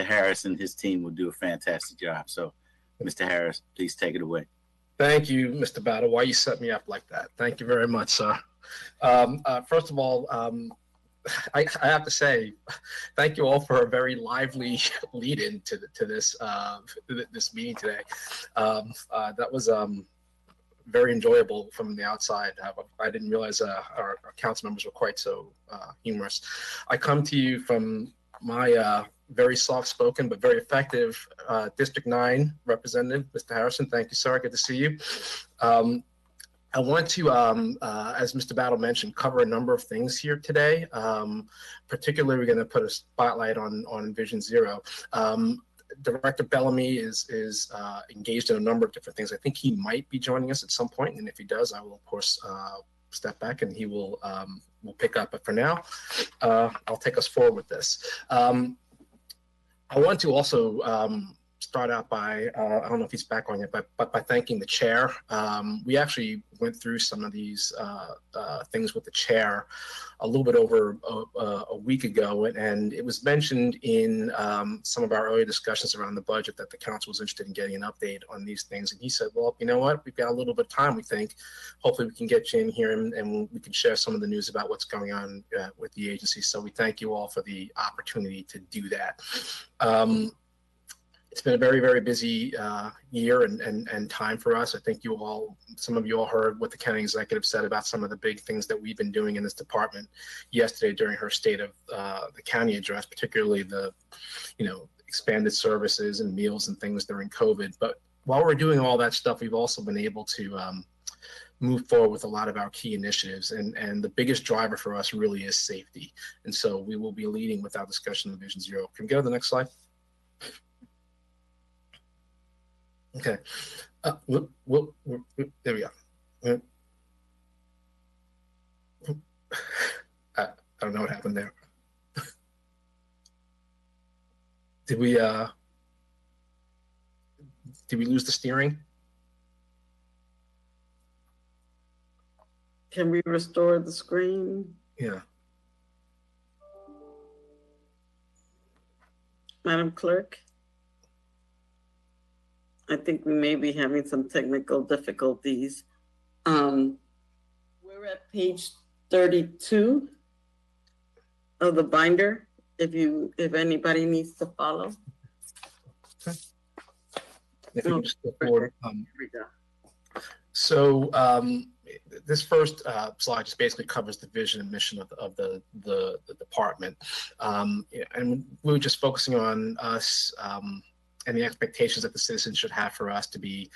Harris and his team will do a fantastic job. So, Mr. Harris, please take it away. Thank you, Mr. Battle. Why you set me up like that? Thank you very much, sir. First of all, I have to say, thank you all for a very lively lead-in to this this meeting today. That was very enjoyable from the outside. I didn't realize our council members were quite so humorous. I come to you from my very soft-spoken but very effective District 9 representative, Mr. Harrison. Thank you, sir. Good to see you. I want to, as Mr. Battle mentioned, cover a number of things here today. Particularly, we're going to put a spotlight on Vision Zero. Director Bellamy is engaged in a number of different things. I think he might be joining us at some point, and if he does, I will, of course, step back and he will pick up. But for now, I'll take us forward with this. I want to also start out by, I don't know if he's back on yet, but by thanking the chair. We actually went through some of these things with the chair a little bit over a week ago, and it was mentioned in some of our earlier discussions around the budget that the council was interested in getting an update on these things. And he said, well, you know what, we've got a little bit of time, we think. Hopefully we can get you in here and we can share some of the news about what's going on with the agency. So we thank you all for the opportunity to do that. It's been a very, very busy year and time for us. I think some of you all heard what the county executive said about some of the big things that we've been doing in this department yesterday during her state of the county address, particularly the, expanded services and meals and things during COVID. But while we're doing all that stuff, we've also been able to move forward with a lot of our key initiatives. And the biggest driver for us really is safety. And so we will be leading with our discussion of Vision Zero. Can we go to the next slide? Okay, there we go. I don't know what happened there. Did we lose the steering? Can we restore the screen? Yeah. Madam Clerk? I think we may be having some technical difficulties. We're at page 32 of the binder. If anybody needs to follow. Okay. If you just go forward. So this first slide just basically covers the vision and mission of the department, and we were just focusing on us. And the expectations that the citizens should have for us to be,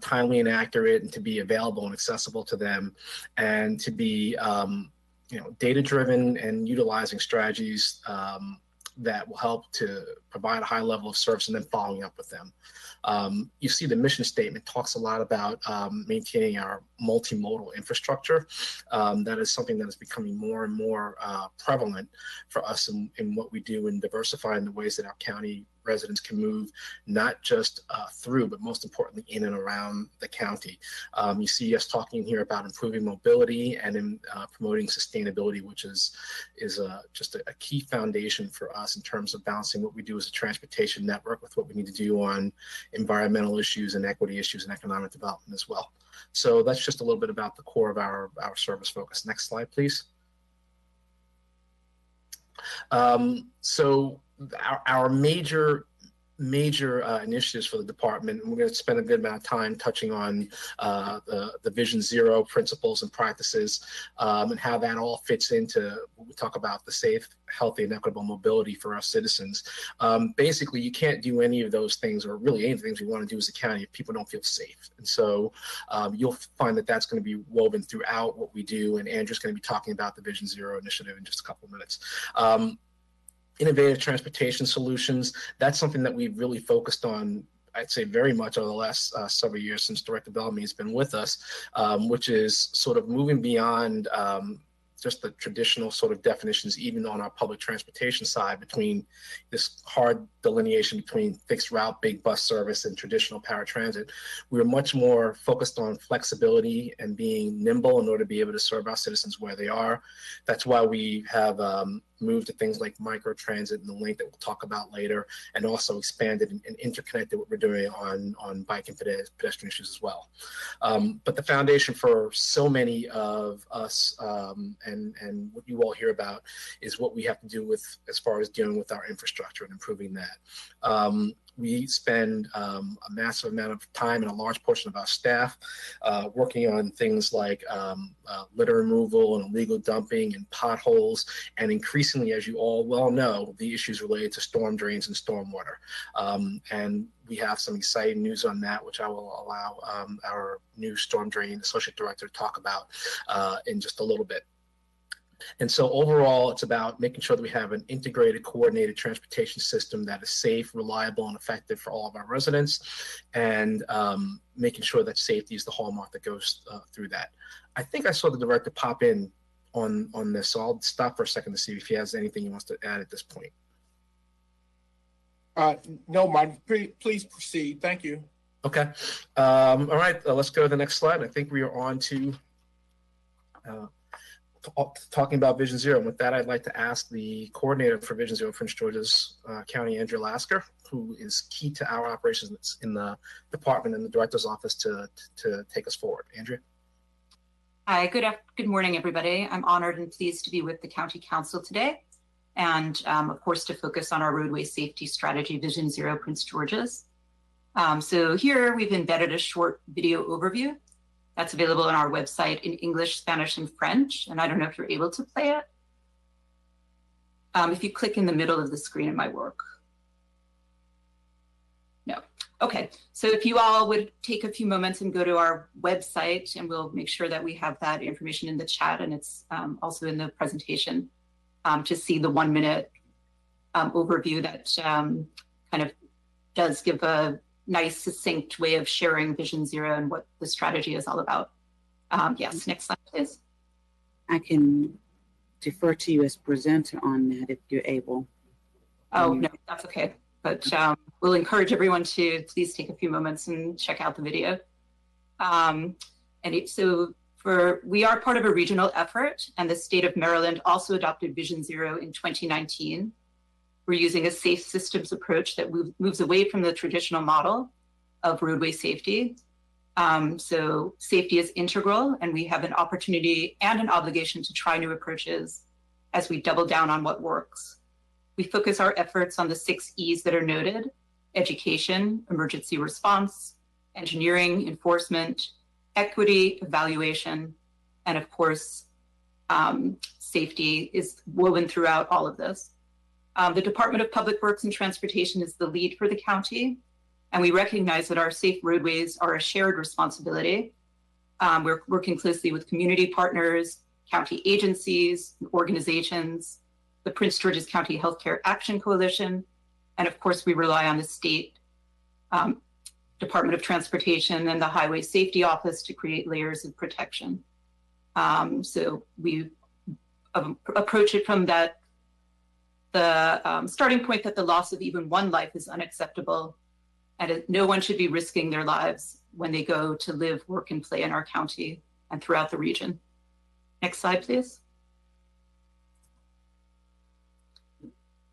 timely and accurate, and to be available and accessible to them, and to be, data-driven and utilizing strategies that will help to provide a high level of service and then following up with them. You see the mission statement talks a lot about maintaining our multimodal infrastructure. That is something that is becoming more and more prevalent for us in what we do in diversifying the ways that our county residents can move, not just through, but most importantly, in and around the county. You see us talking here about improving mobility and in promoting sustainability, which is just a key foundation for us in terms of balancing what we do as a transportation network with what we need to do on environmental issues and equity issues and economic development as well. So that's just a little bit about the core of our service focus. Next slide, please. So our major initiatives for the department, and we're going to spend a good amount of time touching on the Vision Zero principles and practices, and how that all fits into when we talk about the safe, healthy, and equitable mobility for our citizens. Basically, you can't do any of those things, or really any of the things we want to do as a county, if people don't feel safe. And so you'll find that that's going to be woven throughout what we do, and Andrew's going to be talking about the Vision Zero initiative in just a couple of minutes. Innovative transportation solutions, that's something that we've really focused on, I'd say, very much over the last several years since Director Bellamy has been with us, which is sort of moving beyond just the traditional sort of definitions, even on our public transportation side, between this hard delineation between fixed route, big bus service, and traditional paratransit. We're much more focused on flexibility and being nimble in order to be able to serve our citizens where they are. That's why we have moved to things like microtransit and the link that we'll talk about later, and also expanded and interconnected what we're doing on bike and pedestrian issues as well. But the foundation for so many of us and what you all hear about is what we have to do with as far as dealing with our infrastructure and improving that. We spend a massive amount of time and a large portion of our staff working on things like litter removal and illegal dumping and potholes, and increasingly, as you all well know, the issues related to storm drains and stormwater. And we have some exciting news on that, which I will allow our new storm drain associate director to talk about in just a little bit. And so overall, it's about making sure that we have an integrated, coordinated transportation system that is safe, reliable, and effective for all of our residents, and making sure that safety is the hallmark that goes through that. I think I saw the director pop in on this, so I'll stop for a second to see if he has anything he wants to add at this point. No, Martin, please proceed. Thank you. Okay. All right, let's go to the next slide. I think we are on to talking about Vision Zero. And with that, I'd like to ask the coordinator for Vision Zero, Prince George's County, Andrea Lasker, who is key to our operations in the department and the director's office, to take us forward. Andrea? Hi, good morning, everybody. I'm honored and pleased to be with the County Council today, and of course, to focus on our roadway safety strategy, Vision Zero, Prince George's. So here we've embedded a short video overview that's available on our website in English, Spanish, and French. And I don't know if you're able to play it. If you click in the middle of the screen, it might work. No. Okay. So if you all would take a few moments and go to our website, and we'll make sure that we have that information in the chat, and it's also in the presentation, to see the 1 minute overview that kind of does give a nice, succinct way of sharing Vision Zero and what the strategy is all about. Yes, next slide, please. I can defer to you as presenter on that if you're able. Oh, no, that's okay. But we'll encourage everyone to please take a few moments and check out the video. We are part of a regional effort, and the state of Maryland also adopted Vision Zero in 2019. We're using a safe systems approach that moves away from the traditional model of roadway safety. So safety is integral, and we have an opportunity and an obligation to try new approaches as we double down on what works. We focus our efforts on the 6 E's that are noted: education, emergency response, engineering, enforcement, equity, evaluation, and of course, safety is woven throughout all of this. The Department of Public Works and Transportation is the lead for the county, and we recognize that our safe roadways are a shared responsibility. We're working closely with community partners, county agencies, organizations, the Prince George's County Healthcare Action Coalition, and of course, we rely on the state Department of Transportation and the Highway Safety Office to create layers of protection. So we approach it from the starting point that the loss of even one life is unacceptable, and no one should be risking their lives when they go to live, work, and play in our county and throughout the region. Next slide, please.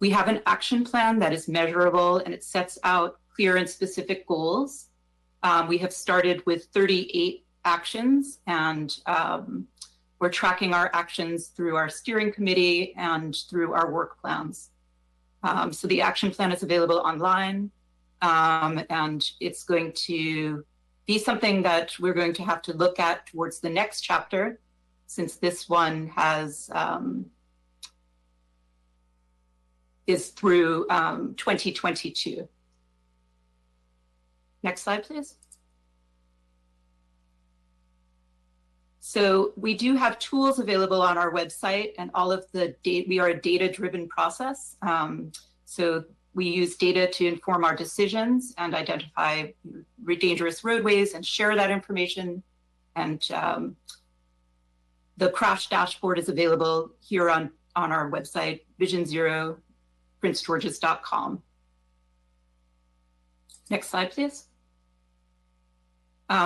We have an action plan that is measurable, and it sets out clear and specific goals. We have started with 38 actions, and we're tracking our actions through our steering committee and through our work plans. So the action plan is available online, and it's going to be something that we're going to have to look at towards the next chapter, since this one has is through 2022. Next slide, please. So we do have tools available on our website, and all of the data, we are a data-driven process. So we use data to inform our decisions and identify dangerous roadways and share that information. And the crash dashboard is available here on our website, visionzero.princegeorges.com. Next slide, please.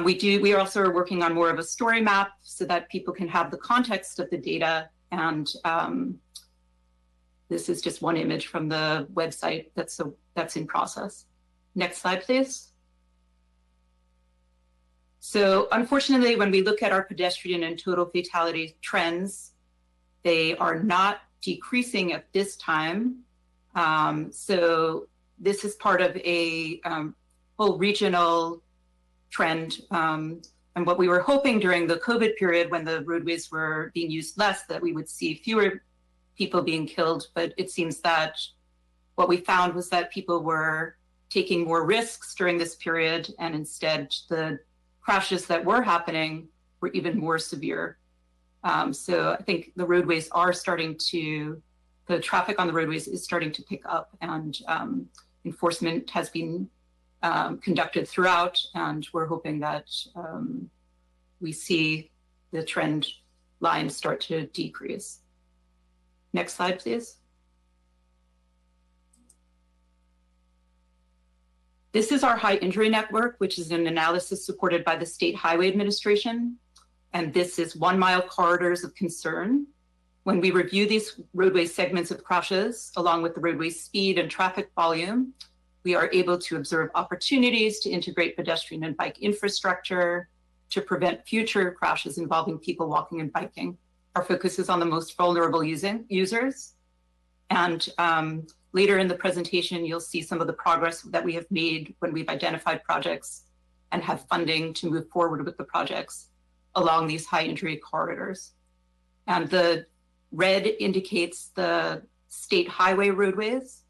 We also are working on more of a story map so that people can have the context of the data and This is just one image from the website that's in process. Next slide, please. So unfortunately, when we look at our pedestrian and total fatality trends, they are not decreasing at this time. So this is part of a whole regional trend. And what we were hoping during the COVID period, when the roadways were being used less, that we would see fewer people being killed. But it seems that what we found was that people were taking more risks during this period, and instead the crashes that were happening were even more severe. So I think the roadways are starting to, the traffic on the roadways is starting to pick up, and enforcement has been conducted throughout, and we're hoping that we see the trend line start to decrease. Next slide, please. This is our high injury network, which is an analysis supported by the State Highway Administration. And this is 1 mile corridors of concern. When we review these roadway segments of crashes, along with the roadway speed and traffic volume, we are able to observe opportunities to integrate pedestrian and bike infrastructure to prevent future crashes involving people walking and biking. Our focus is on the most vulnerable users. And later in the presentation, you'll see some of the progress that we have made when we've identified projects and have funding to move forward with the projects along these high injury corridors. And the red indicates the state highway roadways,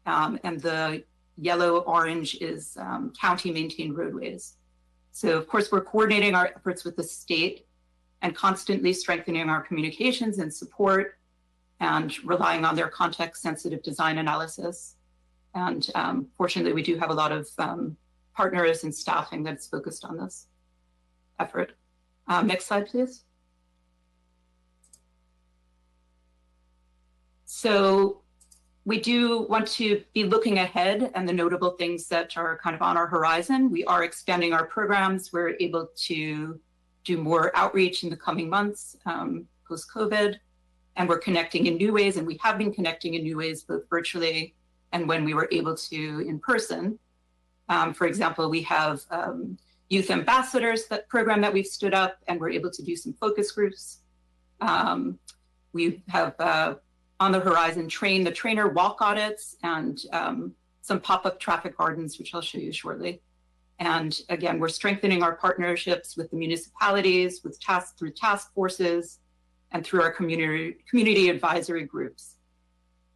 and the yellow-orange is county maintained roadways. So of course, we're coordinating our efforts with the state and constantly strengthening our communications and support, and relying on their context-sensitive design analysis. And fortunately, we do have a lot of partners and staffing that's focused on this effort. Next slide, please. So we do want to be looking ahead, and the notable things that are kind of on our horizon. We are expanding our programs. We're able to do more outreach in the coming months post-COVID. And we're connecting in new ways, and we have been connecting in new ways, both virtually and when we were able to in person. For example, we have youth ambassadors, that program that we've stood up, and we're able to do some focus groups. We have on the horizon train the trainer walk audits, and some pop-up traffic gardens, which I'll show you shortly. And again, we're strengthening our partnerships with the municipalities, with through task forces, and through our community advisory groups.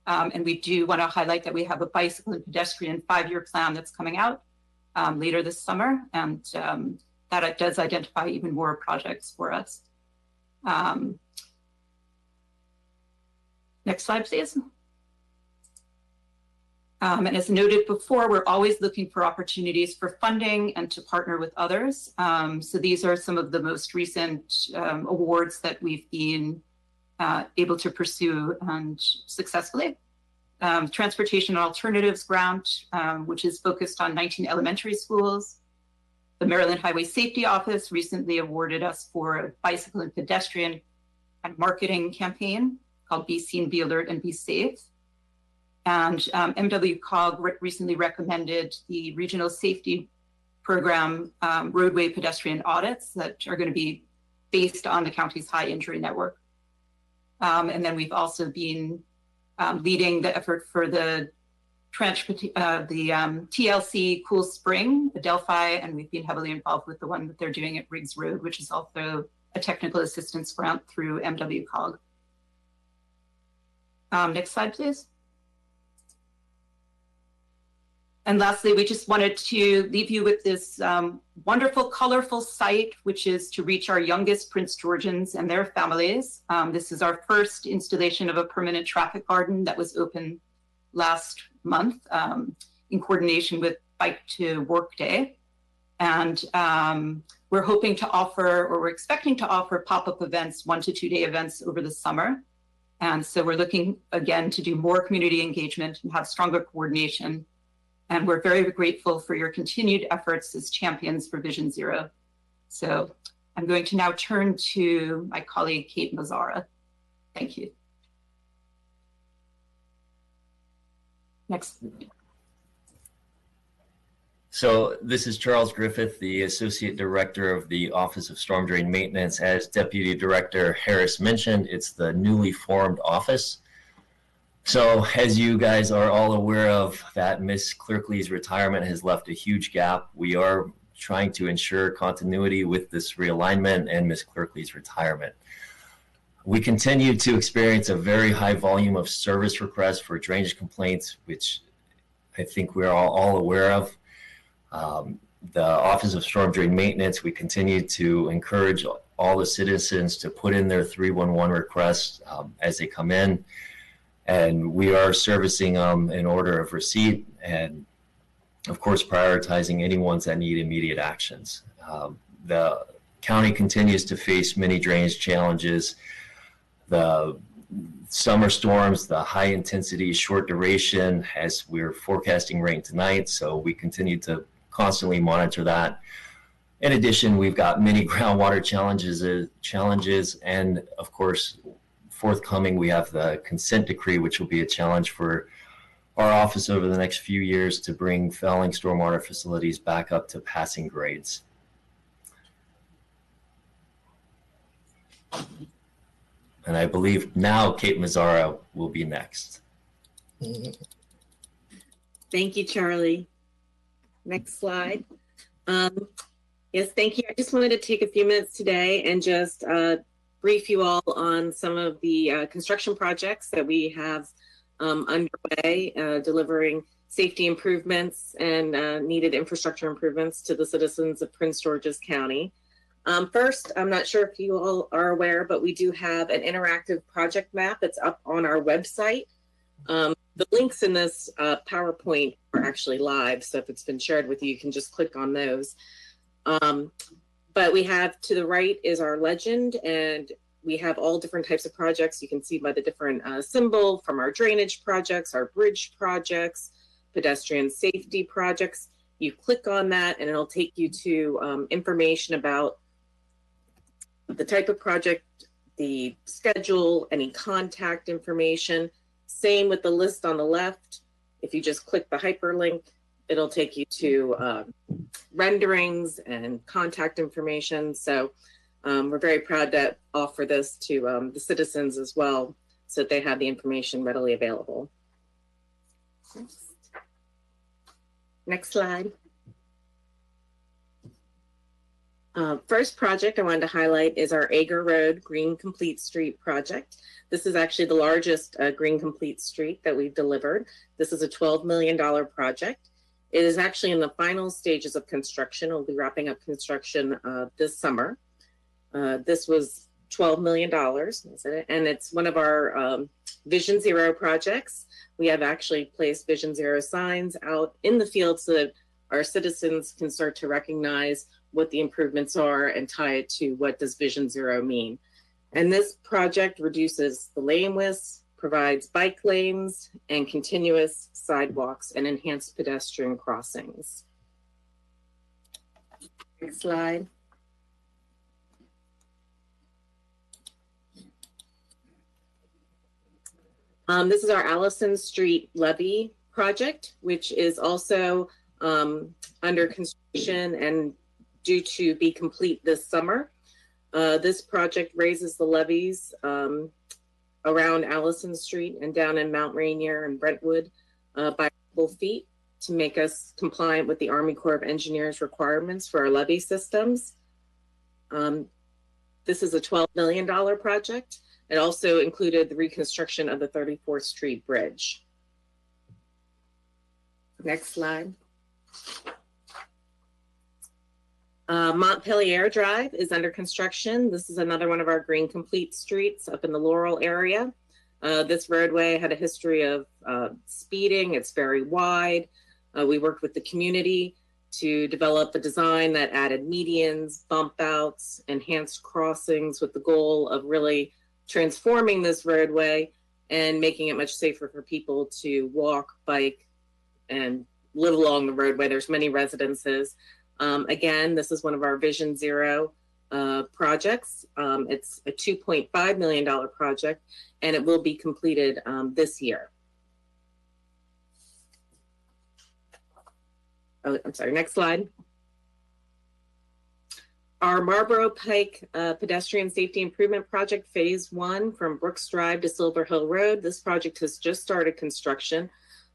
And we do want to highlight that we have a bicycle and pedestrian 5-year plan that's coming out later this summer, and that does identify even more projects for us. Next slide, please. And as noted before, we're always looking for opportunities for funding and to partner with others. So these are some of the most recent awards that we've been able to pursue and successfully. Transportation and Alternatives Grant, which is focused on 19 elementary schools. The Maryland Highway Safety Office recently awarded us for a bicycle and pedestrian and marketing campaign called Be Seen, Be Alert, and Be Safe. And MWCOG recently recommended the Regional Safety Program roadway pedestrian audits that are going to be based on the county's high injury network. And then we've also been leading the effort for the TLC Cool Spring, Adelphi, and we've been heavily involved with the one that they're doing at Riggs Road, which is also a technical assistance grant through MWCOG. Next slide, please. And lastly, we just wanted to leave you with this wonderful, colorful site, which is to reach our youngest Prince Georgians and their families. This is our first installation of a permanent traffic garden that was open last month in coordination with Bike to Work Day. And we're hoping to offer, or we're expecting to offer pop-up events, 1 to 2 day events over the summer. And so we're looking again to do more community engagement and have stronger coordination. And we're very grateful for your continued efforts as champions for Vision Zero. So I'm going to now turn to my colleague, Kate Mazzara. Thank you. Next. So this is Charles Griffith, the Associate Director of the Office of Storm Drain Maintenance. As Deputy Director Harris mentioned, it's the newly formed office. So as you guys are all aware of, that Miss Clerkley's retirement has left a huge gap. We are trying to ensure continuity with this realignment and Miss Clerkley's retirement. We continue to experience a very high volume of service requests for drainage complaints, which I think we're all aware of. The Office of Storm Drain Maintenance, we continue to encourage all the citizens to put in their 311 requests as they come in, and we are servicing them in order of receipt and, of course, prioritizing any ones that need immediate actions. The county continues to face many drainage challenges. The summer storms, the high intensity, short duration, as we're forecasting rain tonight, so we continue to constantly monitor that. In addition, we've got many groundwater challenges, and of course, forthcoming, we have the consent decree, which will be a challenge for our office over the next few years to bring failing stormwater facilities back up to passing grades. And I believe now Kate Mazzara will be next. Thank you, Charlie. Next slide. Yes, thank you. I just wanted to take a few minutes today and just brief you all on some of the construction projects that we have underway, delivering safety improvements and needed infrastructure improvements to the citizens of Prince George's County. First, I'm not sure if you all are aware, but we do have an interactive project map. It's up on our website. The links in this PowerPoint are actually live, so if it's been shared with you, you can just click on those. But we have to the right is our legend, and we have all different types of projects. You can see by the different symbol from our drainage projects, our bridge projects, pedestrian safety projects. You click on that and it'll take you to information about the type of project, the schedule, any contact information. Same with the list on the left. If you just click the hyperlink, it'll take you to renderings and contact information. So we're very proud to offer this to the citizens as well, so that they have the information readily available. Next slide. First project I wanted to highlight is our Ager Road Green Complete Street project. This is actually the largest Green Complete Street that we've delivered. This is a $12 million project. It is actually in the final stages of construction. We'll be wrapping up construction this summer. This was $12 million, and it's one of our Vision Zero projects. We have actually placed Vision Zero signs out in the field so that our citizens can start to recognize what the improvements are and tie it to what does Vision Zero mean. And this project reduces the lane widths, provides bike lanes and continuous sidewalks and enhanced pedestrian crossings. Next slide. This is our Allison Street Levy project, which is also under construction and due to be complete this summer. This project raises the levees around Allison Street and down in Mount Rainier and Brentwood by 4 feet to make us compliant with the Army Corps of Engineers requirements for our levee systems. This is a $12 million project. It also included the reconstruction of the 34th Street Bridge. Next slide. Montpelier Drive is under construction. This is another one of our Green Complete streets up in the Laurel area. This roadway had a history of speeding. It's very wide. We worked with the community to develop a design that added medians, bump outs, enhanced crossings with the goal of really transforming this roadway and making it much safer for people to walk, bike, and live along the roadway. There's many residences. Again, this is one of our Vision Zero projects. It's a $2.5 million project, and it will be completed this year. oh, I'm sorry, next slide. Our Marlboro Pike Pedestrian Safety Improvement Project Phase 1 from Brooks Drive to Silver Hill Road. This project has just started construction.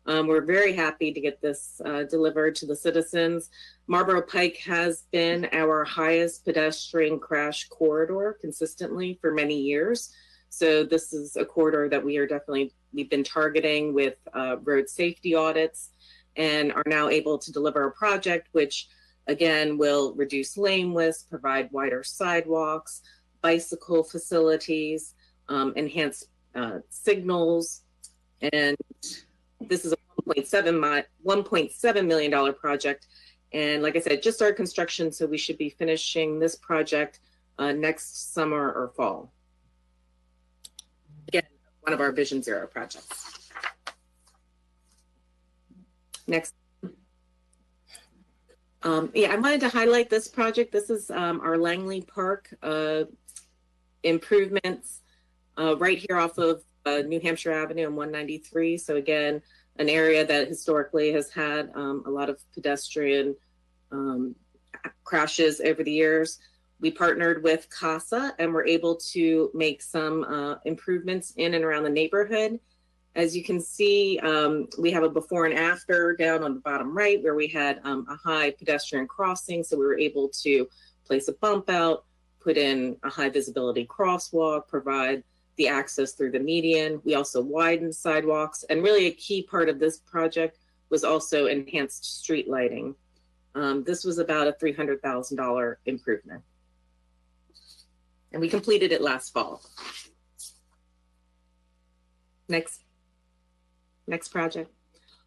We're very happy to get this delivered to the citizens. Marlboro Pike has been our highest pedestrian crash corridor consistently for many years. So this is a corridor that we've been targeting with road safety audits and are now able to deliver a project which again will reduce lane widths, provide wider sidewalks, bicycle facilities, enhance signals, and this is a $1.7 million project. And like I said, just started construction, so we should be finishing this project next summer or fall. Again, one of our Vision Zero projects. Next. Yeah, I wanted to highlight this project. This is our Langley Park improvements right here off of New Hampshire Avenue and 193. So again, an area that historically has had a lot of pedestrian crashes over the years. We partnered with CASA and were able to make some improvements in and around the neighborhood. As you can see, we have a before and after down on the bottom right where we had a high pedestrian crossing. So we were able to place a bump out, put in a high visibility crosswalk, provide the access through the median. We also widened sidewalks, and really a key part of this project was also enhanced street lighting. This was about a $300,000 improvement. And we completed it last fall. Next project.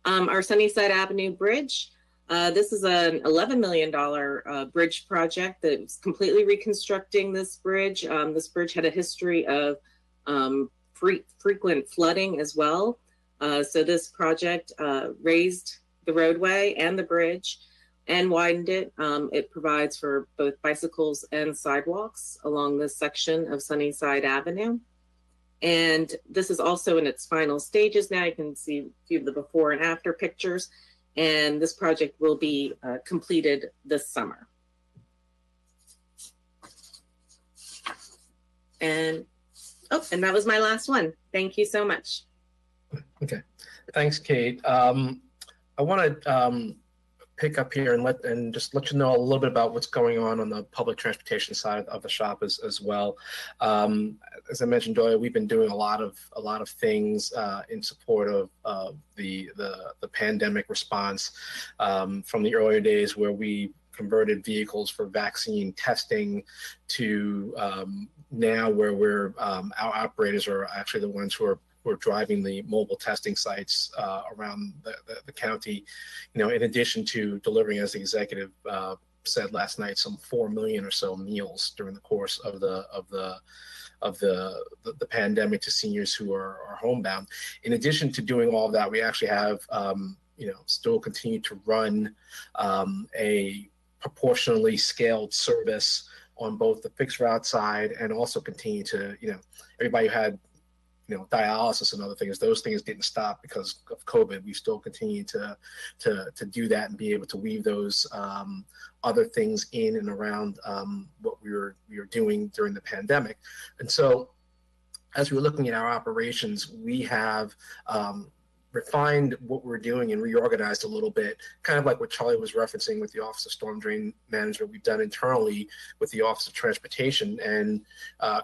Our Sunnyside Avenue Bridge. This is an $11 million bridge project that's completely reconstructing this bridge. This bridge had a history of frequent flooding as well. So this project raised the roadway and the bridge and widened it. It provides for both bicycles and sidewalks along this section of Sunnyside Avenue. And this is also in its final stages now. You can see a few of the before and after pictures. And this project will be completed this summer. And that was my last one. Thank you so much. Okay, thanks, Kate. I want to pick up here and just let you know a little bit about what's going on the public transportation side of the shop as well. As I mentioned earlier, we've been doing a lot of things in support of the pandemic response from the earlier days where we converted vehicles for vaccine testing to now where our operators are actually the ones who are driving the mobile testing sites around the county, in addition to delivering, as the executive said last night, some 4 million or so meals during the course of the pandemic to seniors who are homebound. In addition to doing all of that, we actually have, still continue to run a proportionally scaled service on both the fixed route side and also continue to, everybody who had dialysis and other things, those things didn't stop because of COVID. We still continue to do that and be able to weave those other things in and around what we were doing during the pandemic. And so as we were looking at our operations, we have refined what we're doing and reorganized a little bit, kind of like what Charlie was referencing with the Office of Storm Drain Management. We've done internally with the Office of Transportation and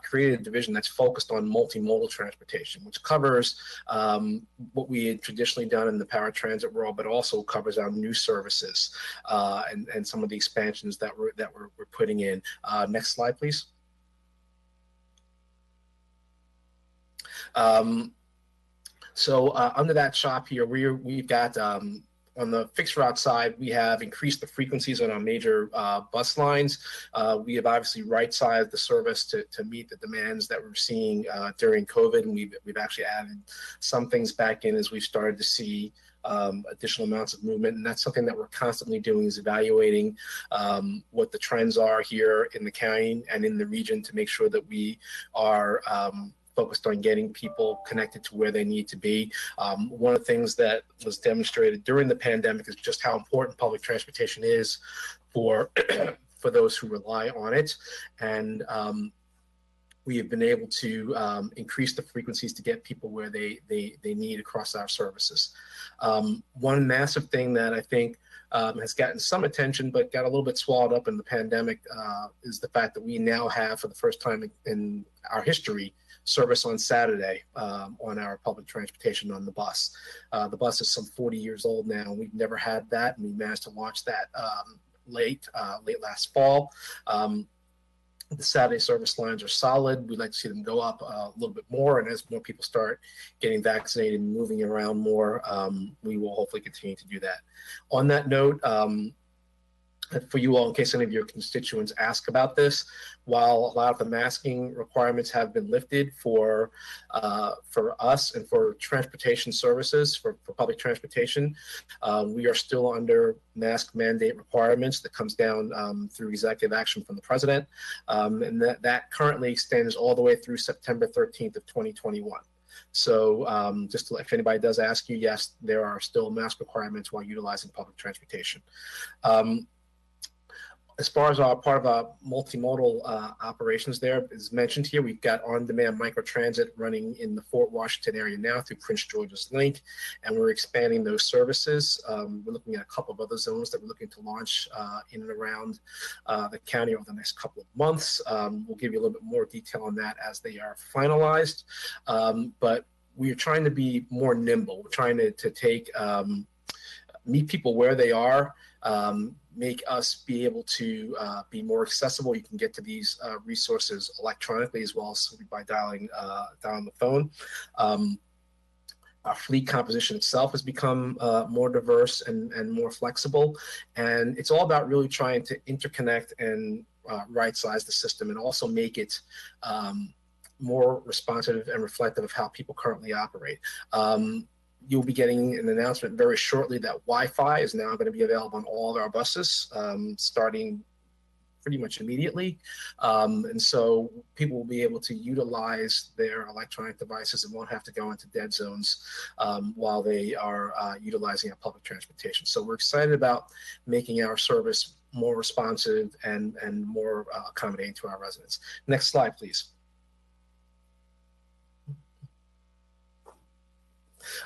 created a division that's focused on multimodal transportation, which covers what we had traditionally done in the paratransit world, but also covers our new services and some of the expansions that we're putting in. Next slide, please. So under that shop here, we've got on the fixed route side, we have increased the frequencies on our major bus lines. We have obviously right-sized the service to meet the demands that we're seeing during COVID, and we've actually added some things back in as we've started to see additional amounts of movement. And that's something that we're constantly doing, is evaluating what the trends are here in the county and in the region to make sure that we are focused on getting people connected to where they need to be. One of the things that was demonstrated during the pandemic is just how important public transportation is for for those who rely on it. And we have been able to increase the frequencies to get people where they need across our services. One massive thing that I think has gotten some attention but got a little bit swallowed up in the pandemic is the fact that we now have, for the first time in our history, service on Saturday on our public transportation on the bus. The bus is some 40 years old now, and we've never had that, and we managed to launch that late last fall. The Saturday service lines are solid. We'd like to see them go up a little bit more, and as more people start getting vaccinated and moving around more, we will hopefully continue to do that. On that note, for you all, in case any of your constituents ask about this, while a lot of the masking requirements have been lifted for us and for transportation services, for public transportation, we are still under mask mandate requirements that comes down through executive action from the president, and that currently extends all the way through September 13th of 2021. So just to, if anybody does ask you, yes, there are still mask requirements while utilizing public transportation. As far as our part of our multimodal operations there is mentioned here, we've got on-demand microtransit running in the Fort Washington area now through Prince George's Link, and we're expanding those services. We're looking at a couple of other zones that we're looking to launch in and around the county over the next couple of months. We'll give you a little bit more detail on that as they are finalized, but we are trying to be more nimble. We're trying to take meet people where they are, make us be able to be more accessible. You can get to these resources electronically as well as by dialing the phone. Our fleet composition itself has become more diverse and more flexible. And it's all about really trying to interconnect and right-size the system and also make it more responsive and reflective of how people currently operate. You'll be getting an announcement very shortly that Wi-Fi is now going to be available on all of our buses, starting pretty much immediately. And so people will be able to utilize their electronic devices and won't have to go into dead zones while they are utilizing our public transportation. So we're excited about making our service more responsive and more accommodating to our residents. Next slide, please.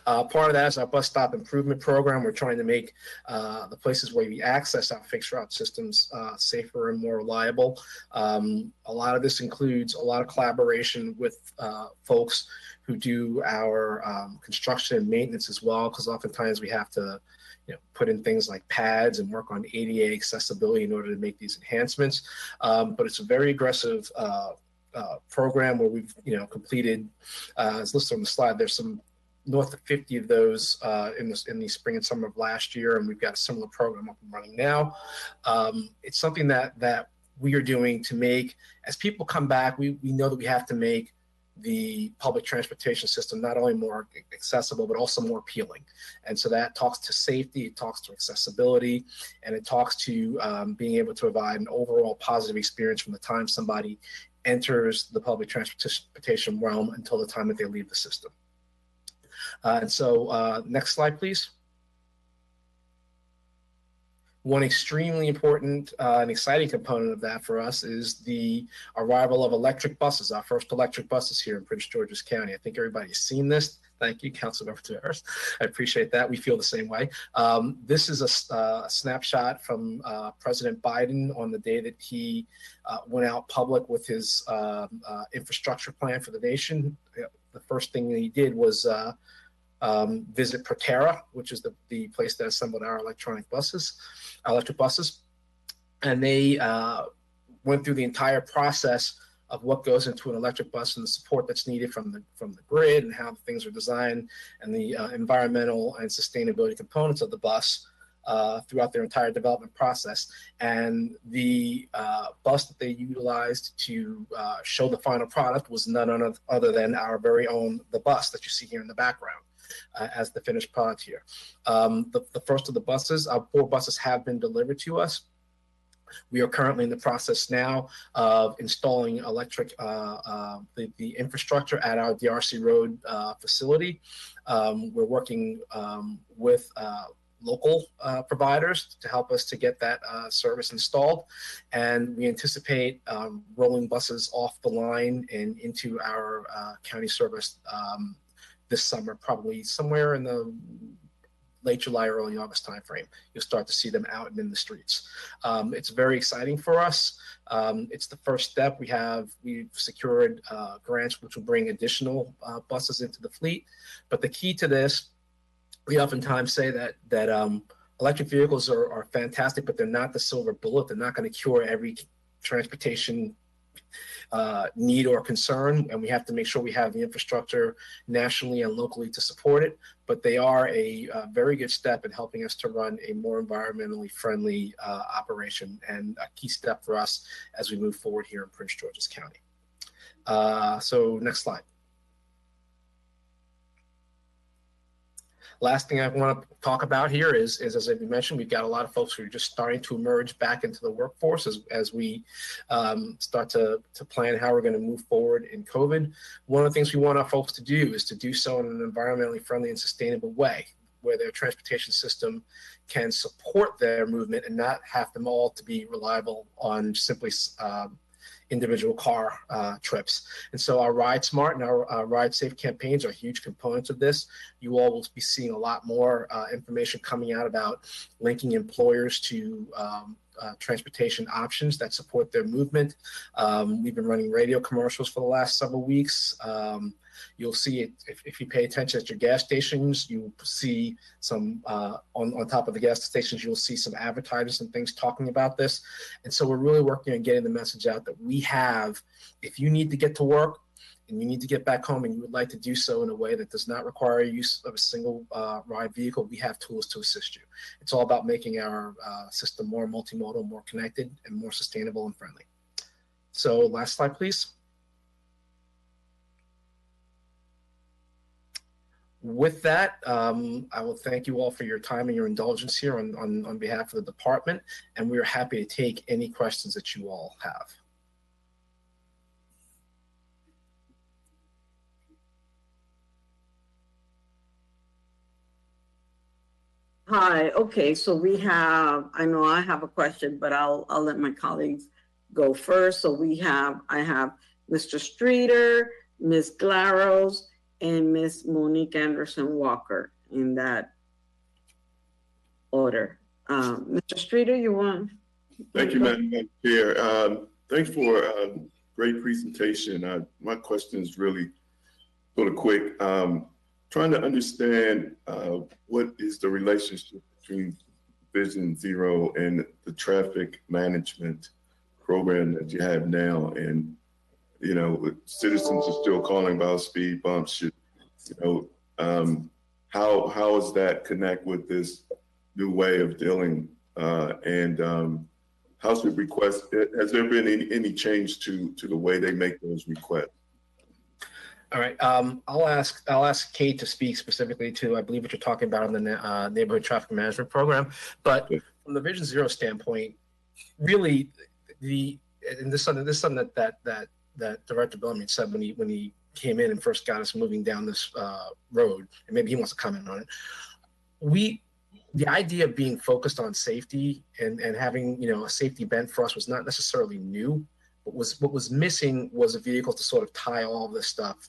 Part of that is our bus stop improvement program. We're trying to make the places where we access our fixed route systems safer and more reliable. A lot of this includes a lot of collaboration with folks who do our construction and maintenance as well, because oftentimes we have to put in things like pads and work on ADA accessibility in order to make these enhancements. But it's a very aggressive program where we've completed, as listed on the slide, there's some north of 50 of those in the spring and summer of last year, and we've got a similar program up and running now. It's something that we are doing to make, as people come back, we know that we have to make the public transportation system not only more accessible, but also more appealing. And so that talks to safety, it talks to accessibility, and it talks to being able to provide an overall positive experience from the time somebody enters the public transportation realm until the time that they leave the system. And so next slide, please. One extremely important and exciting component of that for us is the arrival of electric buses, our first electric buses here in Prince George's County. I think everybody's seen this. Thank you, Councilmember Tavares. I appreciate that. We feel the same way. This is a snapshot from President Biden on the day that he went out public with his infrastructure plan for the nation. The first thing that he did was visit Proterra, which is the place that assembled our electric buses, and they went through the entire process of what goes into an electric bus and the support that's needed from the grid and how things are designed and the environmental and sustainability components of the bus throughout their entire development process. And the bus that they utilized to show the final product was none other than our very own, the bus that you see here in the background. As the finished product here. The first of the buses, our 4 buses have been delivered to us. We are currently in the process now of installing electric, the infrastructure at our DRC Road facility. We're working with local providers to help us to get that service installed. And we anticipate rolling buses off the line and into our county service this summer, probably somewhere in the late July, early August timeframe. You'll start to see them out and in the streets. It's very exciting for us. It's the first step. We've secured grants which will bring additional buses into the fleet. But the key to this, we oftentimes say that electric vehicles are fantastic, but they're not the silver bullet. They're not going to cure every transportation need or concern, and we have to make sure we have the infrastructure nationally and locally to support it. But they are a very good step in helping us to run a more environmentally friendly operation, and a key step for us as we move forward here in Prince George's County. So next slide. Last thing I want to talk about here is as I mentioned, we've got a lot of folks who are just starting to emerge back into the workforce as we start to plan how we're going to move forward in COVID. One of the things we want our folks to do is to do so in an environmentally friendly and sustainable way, where their transportation system can support their movement and not have them all to be reliable on simply individual car trips. And so our Ride Smart and our Ride Safe campaigns are huge components of this. You all will be seeing a lot more information coming out about linking employers to transportation options that support their movement. We've been running radio commercials for the last several weeks. You'll see it if you pay attention at your gas stations. You see some on top of the gas stations. You'll see some advertisers and things talking about this. And so we're really working on getting the message out that we have. If you need to get to work and you need to get back home and you would like to do so in a way that does not require use of a single ride vehicle, we have tools to assist you. It's all about making our system more multimodal, more connected, and more sustainable and friendly. So last slide, please. With that, I will thank you all for your time and your indulgence here on behalf of the department, and we are happy to take any questions that you all have. Hi, okay, so I know I have a question, but I'll let my colleagues go first. So I have Mr. Streeter, Ms. Glaros, and Ms. Monique Anderson Walker in that order. Mr. Streeter, you want? Thank you, Madam Chair. Thanks for a great presentation. My question is really sort of quick. Trying to understand what is the relationship between Vision Zero and the traffic management program that you have now. And you know, citizens are still calling about speed bumps. How does that connect with this new way of dealing? And how should requests? Has there been any change to the way they make those requests? All right. I'll ask Kate to speak specifically to, I believe, what you're talking about on the neighborhood traffic management program. But from the Vision Zero standpoint, really, and this is something that Director Bellamy said when he came in and first got us moving down this road, and maybe he wants to comment on it. The idea of being focused on safety and having a safety bent for us was not necessarily new. What was missing was a vehicle to sort of tie all of this stuff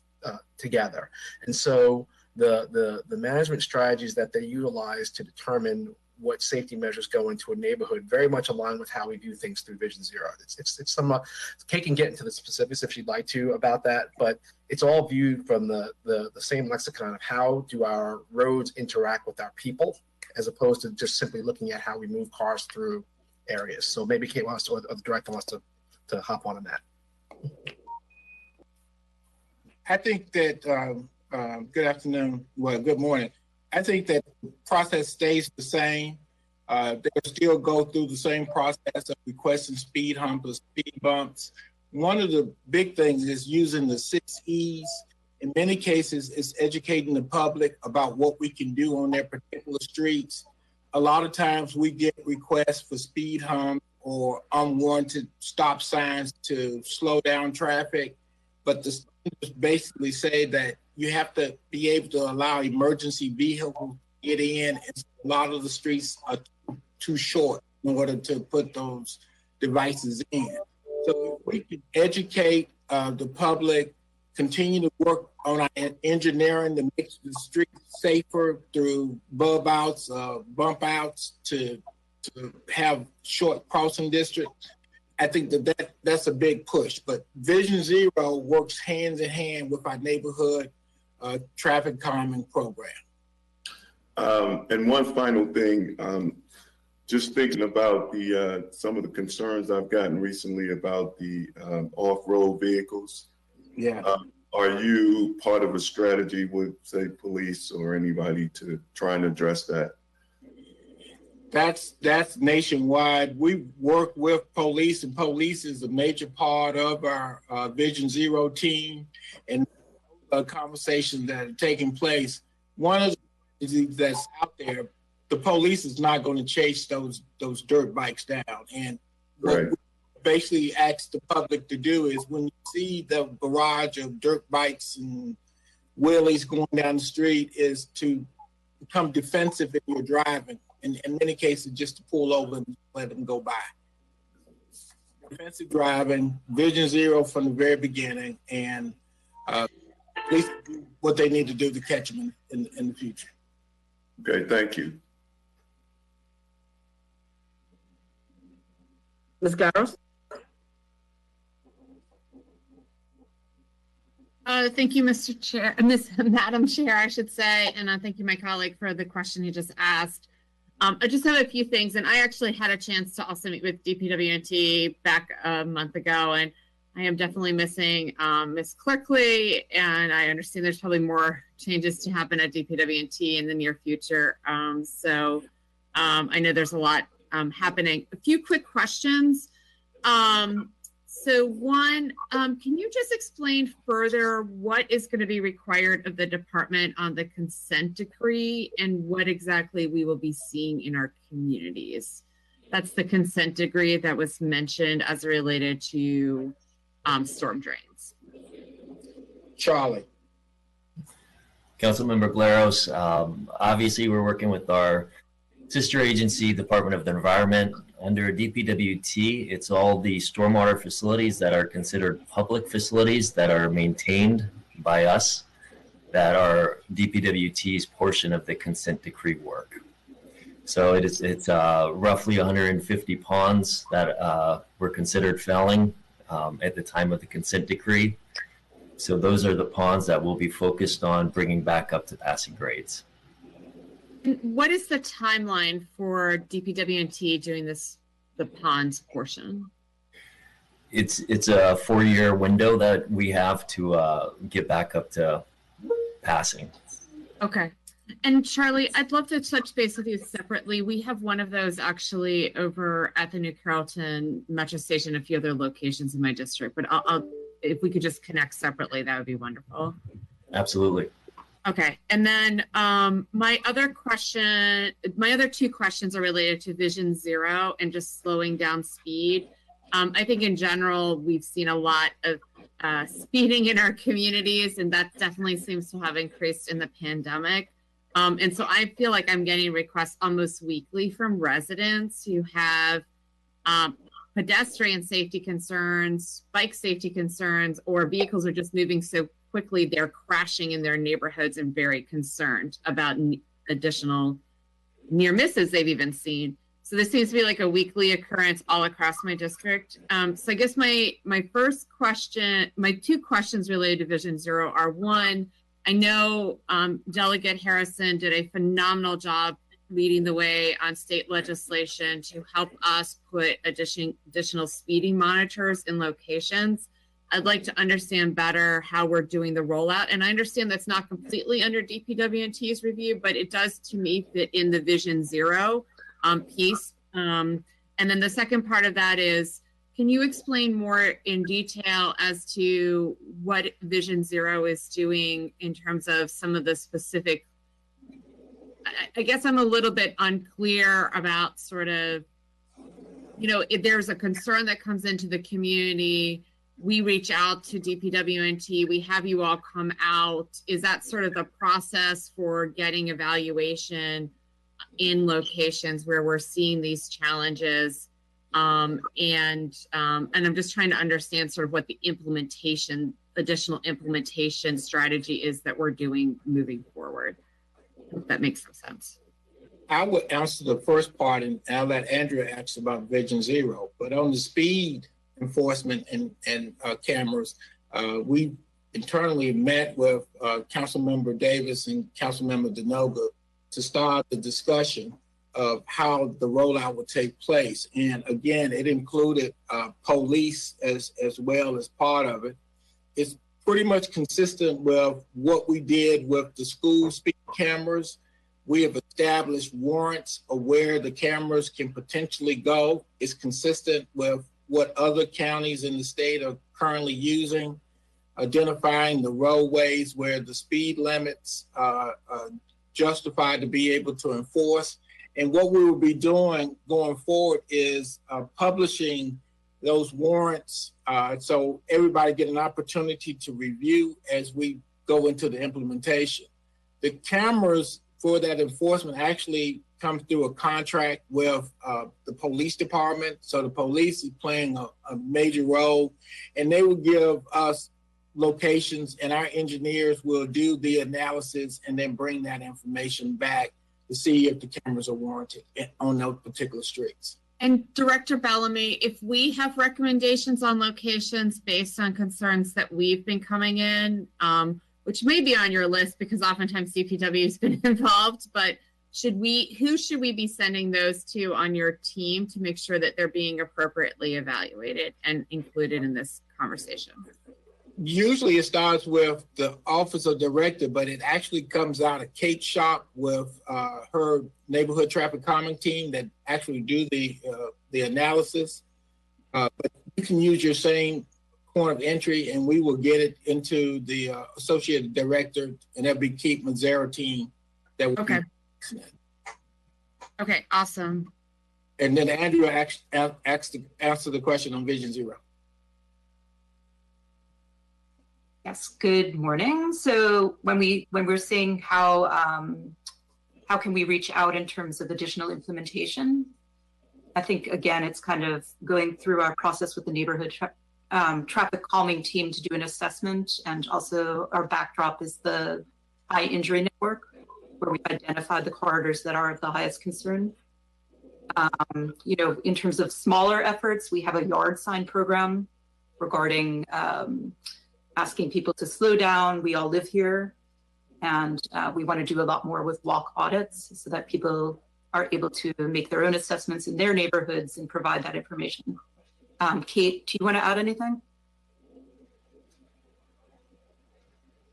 together. And so the management strategies that they utilize to determine what safety measures go into a neighborhood very much align with how we view things through Vision Zero. It's somewhat, Kate can get into the specifics if she'd like to about that, but it's all viewed from the same lexicon of how do our roads interact with our people, as opposed to just simply looking at how we move cars through areas. So maybe Kate wants to, or the director wants to hop on that. I think that, good afternoon, well, good morning. I think that the process stays the same. They'll still go through the same process of requesting speed humps or speed bumps. One of the big things is using the 6 E's. In many cases, it's educating the public about what we can do on their particular streets. A lot of times we get requests for speed humps or unwarranted stop signs to slow down traffic. But the standards basically say that you have to be able to allow emergency vehicles to get in, and a lot of the streets are too short in order to put those devices in. So if we can educate the public, continue to work on our engineering to make the streets safer through bump outs to have short crossing districts, I think that's a big push. But Vision Zero works hand in hand with our neighborhood traffic calming program. And one final thing, just thinking about the some of the concerns I've gotten recently about the off-road vehicles. Yeah. Are you part of a strategy with, say, police or anybody to try and address that? That's nationwide. We work with police, and police is a major part of our Vision Zero team and conversations that are taking place. One of the things that's out there, the police is not going to chase those dirt bikes down. And Right. what we basically ask the public to do is, when you see the barrage of dirt bikes and wheelies going down the street, is to become defensive if you're driving. In many cases, just to pull over and let them go by. Defensive driving, Vision Zero from the very beginning, and at least do what they need to do to catch them in the future. Okay, thank you. Ms. Garros? Thank you, Mr. Chair, Madam Chair, I should say, and thank you, my colleague, for the question he just asked. I just have a few things, and I actually had a chance to also meet with DPW&T back a month ago, and I am definitely missing Ms. Clerkley, and I understand there's probably more changes to happen at DPW&T in the near future. So I know there's a lot happening. A few quick questions. So one, can you just explain further what is going to be required of the department on the consent decree and what exactly we will be seeing in our communities? That's the consent decree that was mentioned as related to storm drains. Charlie. Councilmember Blaros, obviously we're working with our sister agency, Department of the Environment. Under DPW&T, it's all the stormwater facilities that are considered public facilities that are maintained by us that are DPW&T's portion of the consent decree work. So it's roughly 150 ponds that were considered failing at the time of the consent decree. So those are the ponds that will be focused on bringing back up to passing grades. What is the timeline for DPW&T doing the ponds portion? It's a 4-year window that we have to get back up to passing. Okay. And Charlie, I'd love to touch base with you separately. We have one of those actually over at the New Carrollton Metro Station, a few other locations in my district, but I'll if we could just connect separately, that would be wonderful. Absolutely. Okay, and then my other two questions are related to Vision Zero and just slowing down speed. I think in general, we've seen a lot of speeding in our communities, and that definitely seems to have increased in the pandemic. And so I feel like I'm getting requests almost weekly from residents who have pedestrian safety concerns, bike safety concerns, or vehicles are just moving so quickly they're crashing in their neighborhoods and very concerned about additional near misses they've even seen. So this seems to be like a weekly occurrence all across my district. So I guess my two questions related to Vision Zero are, one, I know Delegate Harrison did a phenomenal job leading the way on state legislation to help us put additional speeding monitors in locations. I'd like to understand better how we're doing the rollout. And I understand that's not completely under DPW&T's review, but it does to me fit in the Vision Zero piece. And then the second part of that is, can you explain more in detail as to what Vision Zero is doing in terms of some of the specific, I guess I'm a little bit unclear about sort of you know, if there's a concern that comes into the community, we reach out to DPW&T, we have you all come out. Is that sort of the process for getting evaluation in locations where we're seeing these challenges? And I'm just trying to understand sort of what the additional implementation strategy is that we're doing moving forward. If that makes some sense. I would answer the first part, and I'll let Andrea ask about Vision Zero. But on the speed enforcement and cameras, we internally met with Councilmember Davis and Councilmember Denoga to start the discussion of how the rollout would take place. And again, it included police as well as part of it. It's pretty much consistent with what we did with the school speed cameras. We have established warrants of where the cameras can potentially go. It's consistent with what other counties in the state are currently using, identifying the roadways where the speed limits are justified to be able to enforce. And what we will be doing going forward is publishing those warrants so everybody get an opportunity to review as we go into the implementation. The cameras for that enforcement actually come through a contract with the police department. So the police is playing a major role, and they will give us locations, and our engineers will do the analysis and then bring that information back to see if the cameras are warranted on those particular streets. And Director Bellamy, if we have recommendations on locations based on concerns that we've been coming in, which may be on your list because oftentimes DPW has been involved, but who should we be sending those to on your team to make sure that they're being appropriately evaluated and included in this conversation? Usually it starts with the office of director, but it actually comes out of Kate's shop with her neighborhood traffic calming team that actually do the analysis. But you can use your same point of entry, and we will get it into the associate director, and that'll be Keith Mazzaro team. That will okay. Okay, awesome. And then Andrea answer the question on Vision Zero. Yes, good morning. So when we're saying how can we reach out in terms of additional implementation, I think again it's kind of going through our process with the neighborhood traffic calming team to do an assessment, and also our backdrop is the high injury network, where we identified the corridors that are of the highest concern. You know, in terms of smaller efforts, we have a yard sign program regarding asking people to slow down. We all live here, and we want to do a lot more with walk audits so that people are able to make their own assessments in their neighborhoods and provide that information. Kate, do you want to add anything?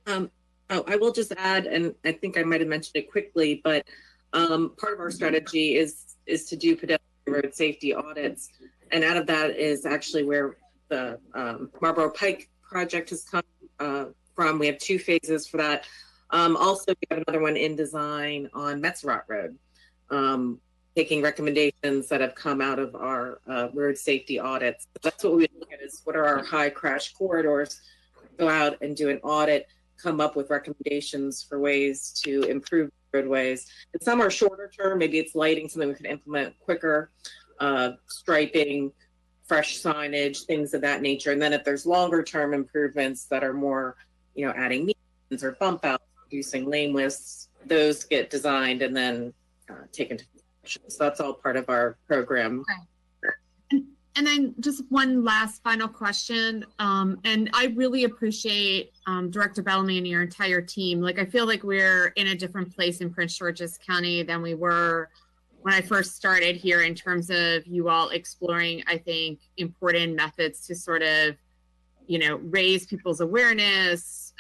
I will just add, and I think I might have mentioned it quickly, but part of our strategy is to do pedestrian road safety audits, and out of that is actually where the Marlboro Pike project has come from. We have 2 phases for that. Also, we have another one in design on Metzerot Road, taking recommendations that have come out of our road safety audits. That's what we look at, is what are our high crash corridors, go out and do an audit, come up with recommendations for ways to improve roadways. And some are shorter term, maybe it's lighting, something we can implement quicker, striping, fresh signage, things of that nature. And then if there's longer term improvements that are more, you know, adding medians or bump outs, reducing lane widths, those get designed and then taken to consideration. So that's all part of our program. Okay. And then just one last final question. And I really appreciate Director Bellamy and your entire team. Like, I feel like we're in a different place in Prince George's County than we were when I first started here, in terms of you all exploring, I think, important methods to sort of, you know, raise people's awareness,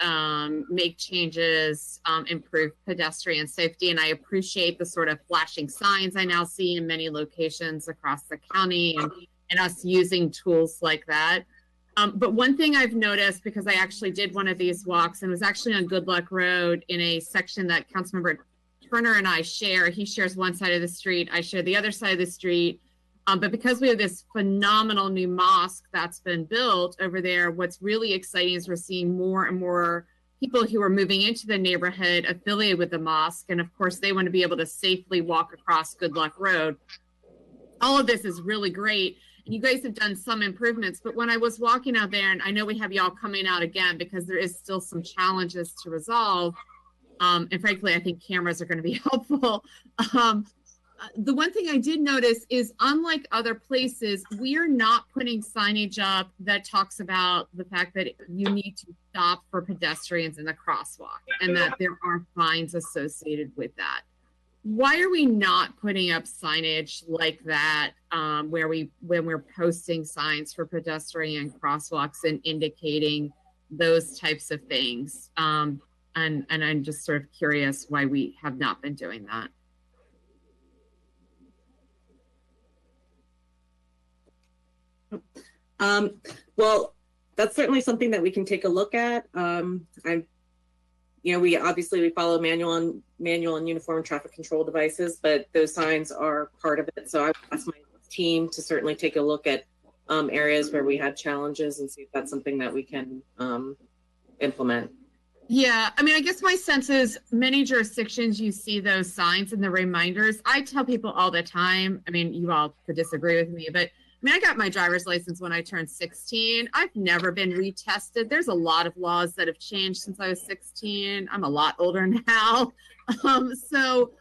make changes, improve pedestrian safety. And I appreciate the sort of flashing signs I now see in many locations across the county, and us using tools like that. But one thing I've noticed, because I actually did one of these walks and was actually on Good Luck Road in a section that Councilmember Turner and I share. He shares one side of the street, I share the other side of the street. But because we have this phenomenal new mosque that's been built over there, what's really exciting is we're seeing more and more people who are moving into the neighborhood affiliated with the mosque. And of course, they want to be able to safely walk across Good Luck Road. All of this is really great. And you guys have done some improvements. But when I was walking out there, and I know we have y'all coming out again because there is still some challenges to resolve. And frankly, I think cameras are going to be helpful. The one thing I did notice is, unlike other places, we are not putting signage up that talks about the fact that you need to stop for pedestrians in the crosswalk and that there are fines associated with that. Why are we not putting up signage like that when we're posting signs for pedestrian crosswalks and indicating those types of things? And I'm just sort of curious why we have not been doing that. Well, that's certainly something that we can take a look at. We obviously follow manual and uniform traffic control devices, but those signs are part of it. So I asked my team to certainly take a look at areas where we had challenges and see if that's something that we can implement. Yeah, I mean, I guess my sense is many jurisdictions, you see those signs and the reminders. I tell people all the time, I mean, you all could disagree with me, but I mean, I got my driver's license when I turned 16. I've never been retested. There's a lot of laws that have changed since I was 16. I'm a lot older now. So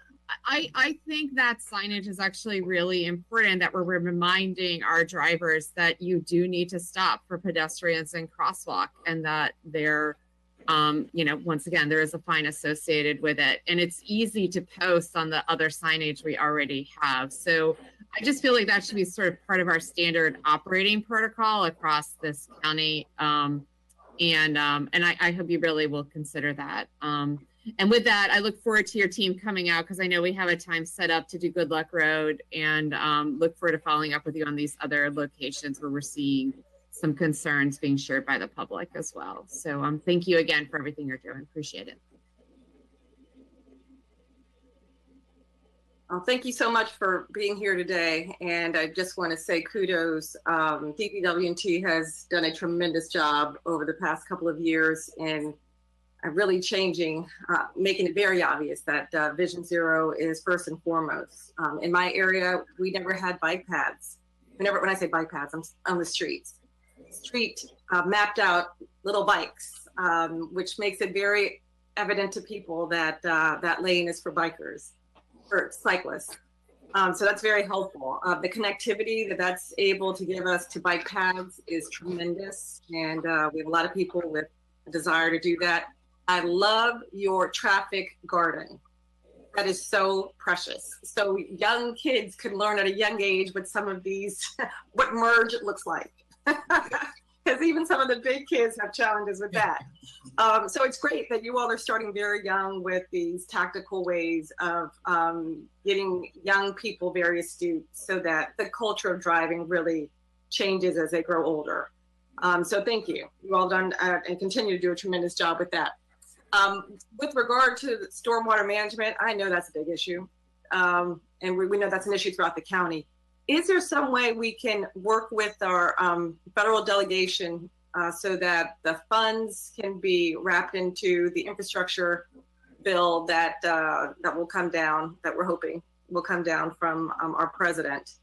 I think that signage is actually really important, that we're reminding our drivers that you do need to stop for pedestrians and crosswalk, and that they're, once again, there is a fine associated with it. And it's easy to post on the other signage we already have. So I just feel like that should be sort of part of our standard operating protocol across this county. And I hope you really will consider that. And with that, I look forward to your team coming out, because I know we have a time set up to do Good Luck Road, and look forward to following up with you on these other locations where we're seeing some concerns being shared by the public as well. So thank you again for everything you're doing. Appreciate it. Well, thank you so much for being here today. And I just want to say kudos. DPW&T has done a tremendous job over the past couple of years in really changing, making it very obvious that Vision Zero is first and foremost. In my area, we never had bike paths. When I say bike paths, I'm on the streets. Mapped out little bikes, which makes it very evident to people that that lane is for bikers. For cyclists. So that's very helpful. The connectivity that's able to give us to bike paths is tremendous. And we have a lot of people with a desire to do that. I love your traffic garden. That is so precious. So young kids can learn at a young age what some of these, what merge looks like. Because even some of the big kids have challenges with that. So it's great that you all are starting very young with these tactical ways of getting young people very astute, so that the culture of driving really changes as they grow older. So thank you. You all done and continue to do a tremendous job with that. With regard to stormwater management, I know that's a big issue. And we know that's an issue throughout the county. Is there some way we can work with our federal delegation so that the funds can be wrapped into the infrastructure bill that will come down, that we're hoping will come down from our president,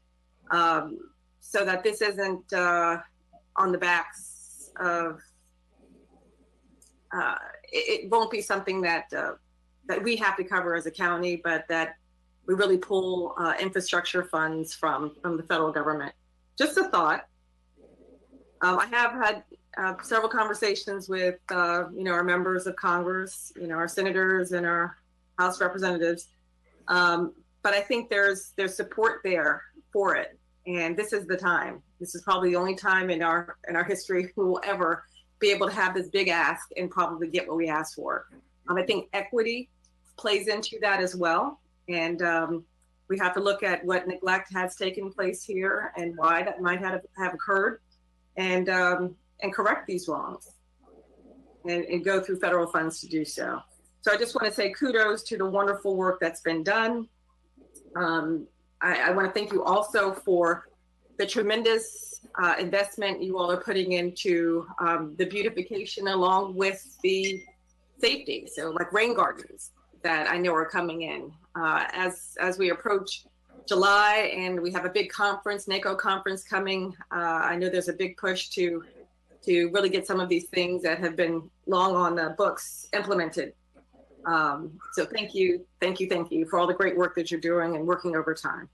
so that this isn't on the backs of, it won't be something that that we have to cover as a county, but that we really pull infrastructure funds from the federal government. Just a thought. I have had several conversations with our members of Congress, our senators and our House representatives, but I think there's support there for it, and this is the time. This is probably the only time in our history we will ever be able to have this big ask and probably get what we asked for. I think equity plays into that as well. And we have to look at what neglect has taken place here and why that might have occurred, and correct these wrongs, and go through federal funds to do so. So I just want to say kudos to the wonderful work that's been done. I want to thank you also for the tremendous investment you all are putting into the beautification along with the safety. So like rain gardens that I know are coming in as we approach July, and we have a big conference, NACO conference coming. I know there's a big push to really get some of these things that have been long on the books implemented. So thank you for all the great work that you're doing and working overtime.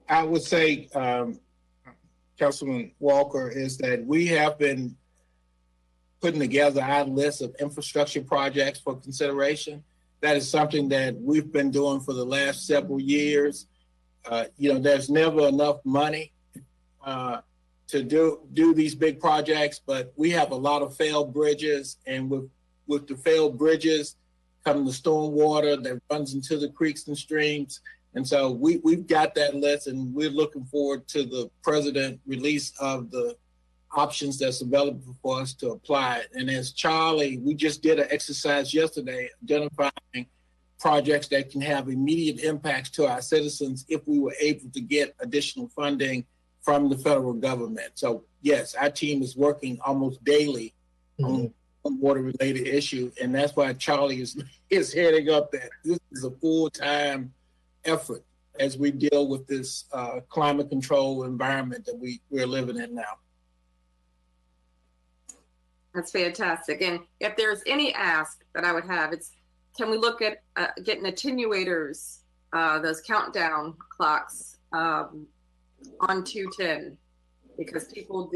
I would say, Councilman Walker, is that we have been putting together our list of infrastructure projects for consideration. That is something that we've been doing for the last several years. There's never enough money to do these big projects, but we have a lot of failed bridges, and with the failed bridges come the stormwater that runs into the creeks and streams. And so we've got that list, and we're looking forward to the president release of the options that's available for us to apply. And as Charlie, we just did an exercise yesterday identifying projects that can have immediate impacts to our citizens if we were able to get additional funding from the federal government. So yes, our team is working almost daily on water-related issues, and that's why Charlie is heading up that. This is a full-time effort as we deal with this climate control environment that we're living in now. That's fantastic. And if there's any ask that I would have, it's can we look at getting attenuators, those countdown clocks on 210, because people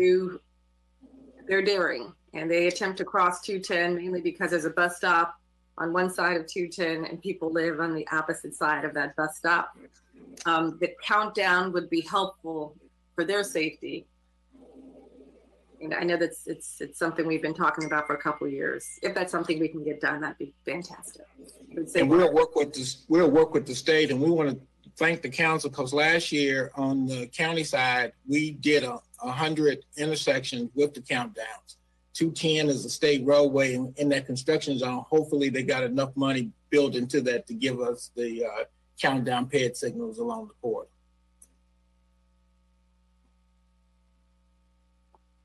they're daring and they attempt to cross 210 mainly because there's a bus stop on one side of 210 and people live on the opposite side of that bus stop. The countdown would be helpful for their safety. And I know that's it's something we've been talking about for a couple of years. If that's something we can get done, that'd be fantastic. And we'll work with the state, and we want to thank the council, because last year on the county side, we did 100 intersections with the countdowns. 210 is a state roadway, and in that construction zone, hopefully they got enough money built into that to give us the countdown paired signals along the corridor.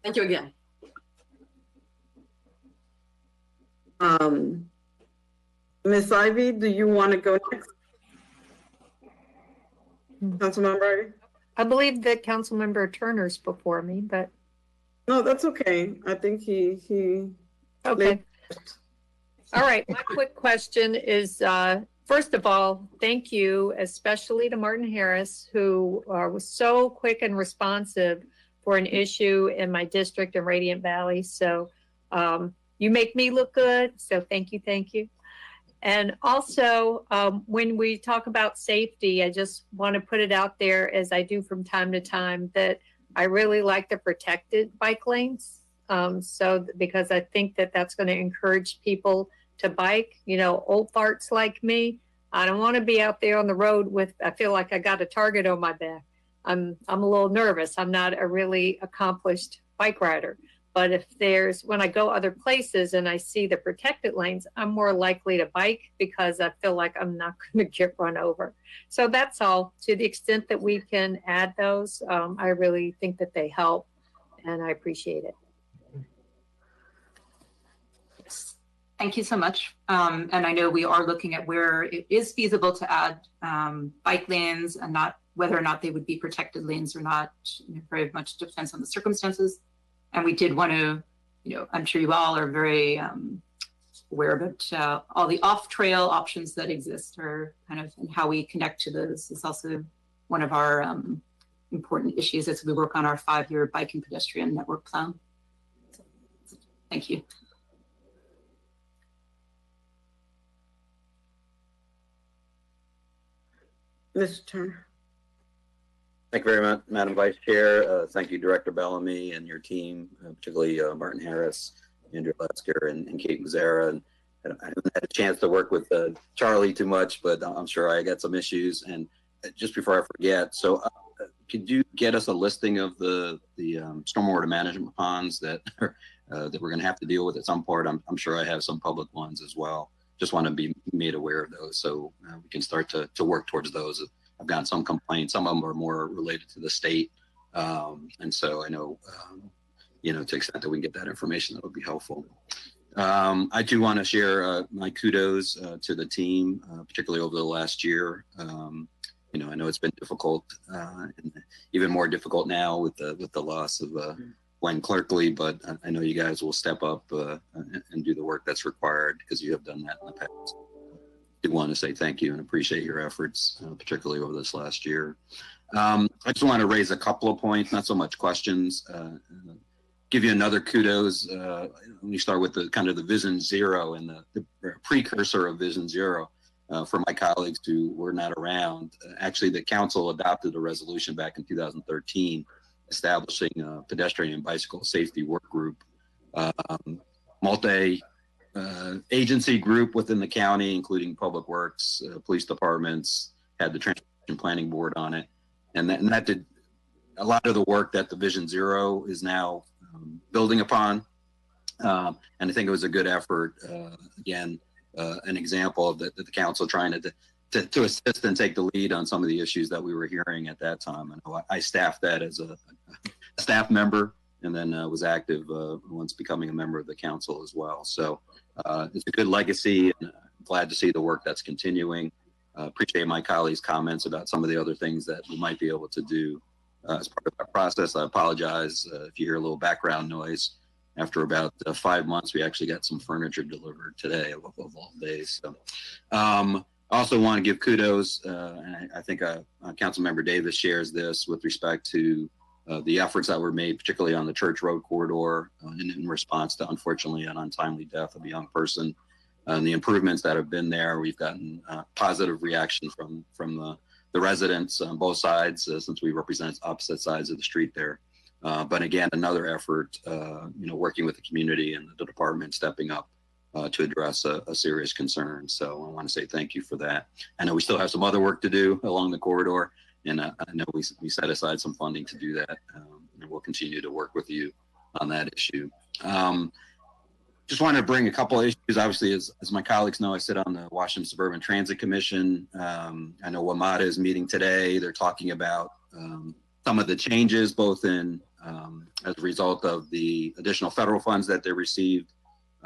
Thank you again. Ms. Ivy, do you want to go next? Councilmember Ivy? I believe that Councilmember Turner's before me, but. No, that's okay. I think he. Okay. All right. My quick question is, first of all, thank you, especially to Martin Harris, who was so quick and responsive for an issue in my district in Radiant Valley. So you make me look good. So thank you. Thank you. And also, when we talk about safety, I just want to put it out there, as I do from time to time, that I really like the protected bike lanes. Because I think that that's going to encourage people to bike. Old farts like me, I don't want to be out there on the road I feel like I got a target on my back. I'm a little nervous. I'm not a really accomplished bike rider. But when I go other places and I see the protected lanes, I'm more likely to bike because I feel like I'm not going to get run over. So that's all. To the extent that we can add those, I really think that they help, and I appreciate it. Thank you so much. And I know we are looking at where it is feasible to add bike lanes, and not whether or not they would be protected lanes or not. Very much depends on the circumstances. And we did want to, I'm sure you all are very aware of it. All the off-trail options that exist are kind of, and how we connect to those is also one of our important issues as we work on our 5-year bike and pedestrian network plan. So, thank you. Mr. Turner. Thank you very much, Madam Vice Chair. Thank you, Director Bellamy and your team, particularly Martin Harris, Andrea, Lasker, and Kate Xero. And I haven't had a chance to work with Charlie too much, but I'm sure I got some issues. And just before I forget, so could you get us a listing of the stormwater management ponds that we're going to have to deal with at some part? I'm sure I have some public ones as well, just want to be made aware of those so we can start to work towards those. I've gotten some complaints. Some of them are more related to the state. And so I know, to the extent that we can get that information, that would be helpful. I do want to share my kudos to the team, particularly over the last year. I know it's been difficult, and even more difficult now with the loss of Gwen Clerkley, but I know you guys will step up and do the work that's required because you have done that in the past. I do want to say thank you and appreciate your efforts, particularly over this last year. I just want to raise a couple of points, not so much questions. Give you another kudos. Let me start with the kind of the Vision Zero and the precursor of Vision Zero. For my colleagues who were not around, actually the council adopted a resolution back in 2013 establishing a pedestrian and bicycle safety work group, multi-agency group within the county, including public works, police departments, had the transportation planning board on it. And that did a lot of the work that the Vision Zero is now building upon. And I think it was a good effort. Again, an example of the council trying to assist and take the lead on some of the issues that we were hearing at that time. And I staffed that as a staff member, and then was active once becoming a member of the council as well. So it's a good legacy, and I'm glad to see the work that's continuing. Appreciate my colleagues' comments about some of the other things that we might be able to do as part of that process. I apologize if you hear a little background noise. After about 5 months, we actually got some furniture delivered today of all days. So, I also want to give kudos, and I think Councilmember Davis shares this with respect to the efforts that were made, particularly on the Church Road corridor in response to, unfortunately, an untimely death of a young person. And the improvements that have been there, we've gotten positive reaction from the residents on both sides since we represent opposite sides of the street there. But again, another effort, working with the community and the department stepping up to address a serious concern. So I want to say thank you for that. I know we still have some other work to do along the corridor, and I know we set aside some funding to do that, and we'll continue to work with you on that issue. Just wanted to bring a couple of issues. Obviously, as my colleagues know, I sit on the Washington Suburban Transit Commission. I know WMATA is meeting today. They're talking about some of the changes, both in as a result of the additional federal funds that they received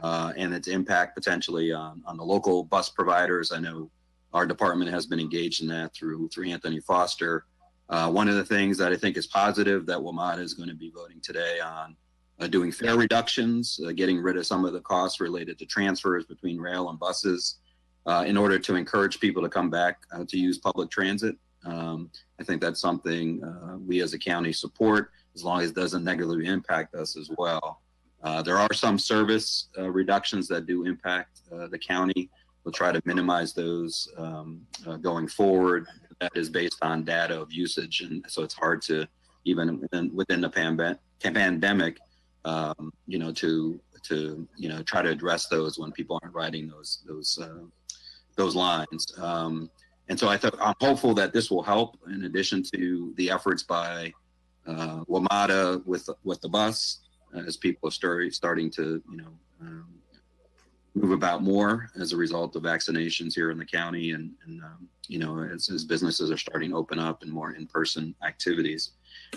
and its impact potentially on the local bus providers. I know our department has been engaged in that through Anthony Foster. One of the things that I think is positive that WMATA is going to be voting today on doing fare reductions, getting rid of some of the costs related to transfers between rail and buses in order to encourage people to come back to use public transit. I think that's something we as a county support, as long as it doesn't negatively impact us as well. There are some service reductions that do impact the county. We'll try to minimize those going forward. That is based on data of usage, and so it's hard to, even within the pandemic, to try to address those when people aren't riding those lines. And so I'm hopeful that this will help, in addition to the efforts by WMATA with the bus, as people are starting to move about more as a result of vaccinations here in the county, and as businesses are starting to open up and more in-person activities.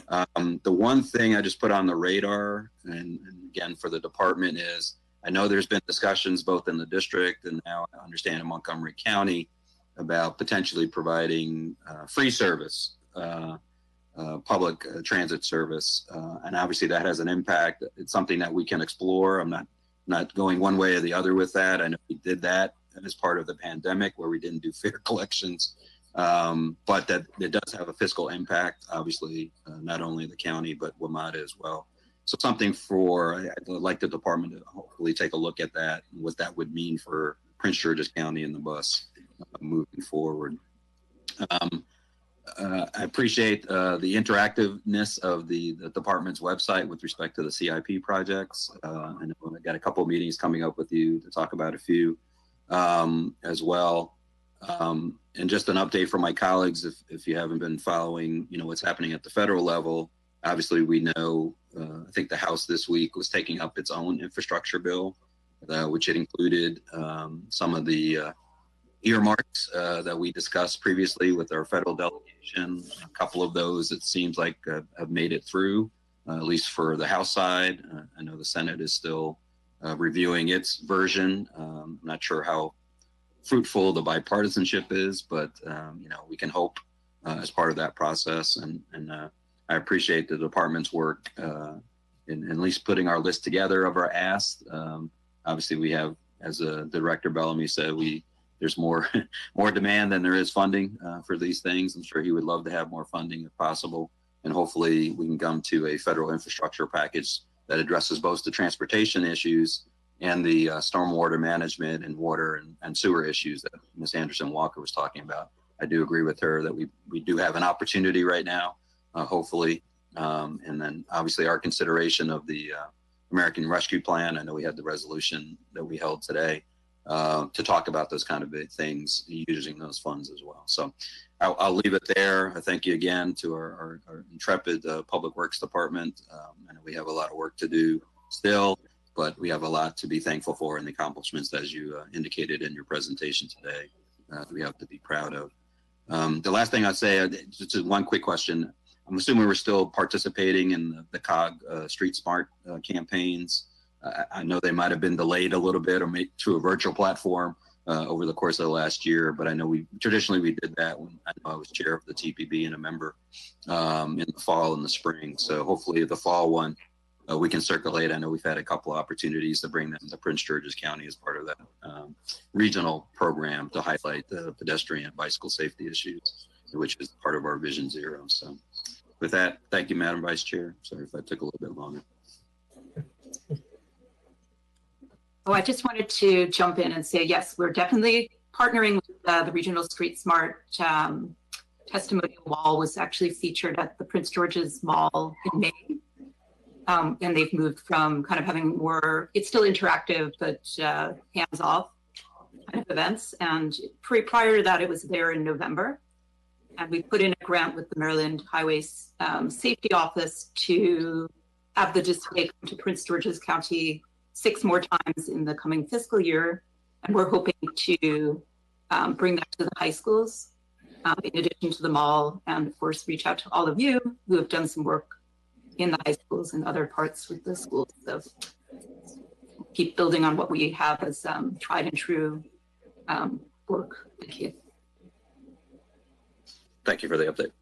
The one thing I just put on the radar, and again for the department, is I know there's been discussions both in the district and now I understand in Montgomery County about potentially providing free service, public transit service. And obviously that has an impact. It's something that we can explore. I'm not going one way or the other with that. I know we did that as part of the pandemic where we didn't do fare collections, but that it does have a fiscal impact, obviously, not only the county, but WMATA as well. So something I'd like the department to hopefully take a look at that, and what that would mean for Prince George's County and the bus moving forward. I appreciate the interactiveness of the department's website with respect to the CIP projects. I know I've got a couple of meetings coming up with you to talk about a few as well. And just an update for my colleagues, if you haven't been following, what's happening at the federal level. Obviously, we know, I think the House this week was taking up its own infrastructure bill. which had included some of the earmarks that we discussed previously with our federal delegation. A couple of those, it seems like, have made it through, at least for the House side. I know the Senate is still reviewing its version. I'm not sure how fruitful the bipartisanship is, but we can hope as part of that process. And I appreciate the department's work in at least putting our list together of our asks. Obviously, we have, as Director Bellamy said, there's more demand than there is funding for these things. I'm sure he would love to have more funding if possible. And hopefully we can come to a federal infrastructure package that addresses both the transportation issues and the stormwater management and water and sewer issues that Ms. Anderson Walker was talking about. I do agree with her that we do have an opportunity right now, hopefully. And then obviously our consideration of the American Rescue Plan. I know we had the resolution that we held today to talk about those kind of things using those funds as well. So I'll leave it there. I thank you again to our intrepid Public Works Department. I know we have a lot of work to do still, but we have a lot to be thankful for in the accomplishments, as you indicated in your presentation today, that we have to be proud of. The last thing I'd say, just one quick question. I'm assuming we're still participating in the COG Street Smart campaigns. I know they might have been delayed a little bit or made to a virtual platform over the course of the last year, but I know we traditionally did that when I was chair of the TPB and a member in the fall and the spring. So hopefully the fall one we can circulate. I know we've had a couple of opportunities to bring them to Prince George's County as part of that regional program to highlight the pedestrian and bicycle safety issues, which is part of our Vision Zero. So with that, thank you, Madam Vice Chair. Sorry if I took a little bit longer. Oh, I just wanted to jump in and say, yes, we're definitely partnering with the Regional Street Smart. Testimonial wall was actually featured at the Prince George's Mall in May. And they've moved from kind of having more, it's still interactive, but hands-off kind of events. And prior to that, it was there in November. And we put in a grant with the Maryland Highway Safety Office to have the display come to Prince George's County 6 more times in the coming fiscal year. And we're hoping to bring that to the high schools, in addition to the mall, and of course, reach out to all of you who have done some work in the high schools and other parts with the schools. So keep building on what we have as tried and true work. Thank you. Thank you for the update.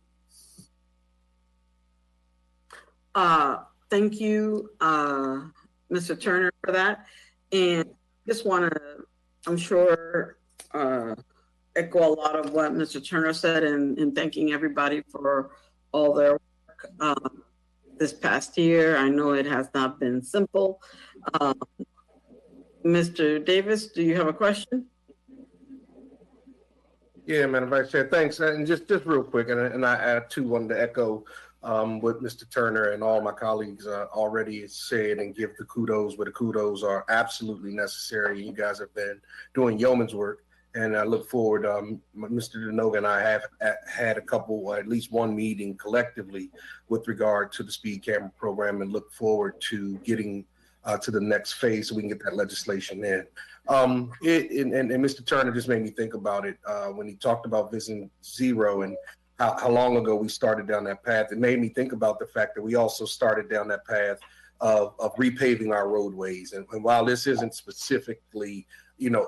Thank you, Mr. Turner, for that. And just want to, I'm sure, echo a lot of what Mr. Turner said and thanking everybody for all their work this past year. I know it has not been simple. Mr. Davis, do you have a question? Yeah, Madam Vice Chair, thanks. And just real quick, and I too wanted to echo what Mr. Turner and all my colleagues already said and give the kudos where the kudos are absolutely necessary. You guys have been doing yeoman's work, and I look forward. Mr. DeNoga and I have had a couple, at least one meeting collectively with regard to the speed camera program, and look forward to getting to the next phase so we can get that legislation in. And Mr. Turner just made me think about it when he talked about Vision Zero and how long ago we started down that path. It made me think about the fact that we also started down that path of repaving our roadways. And while this isn't specifically,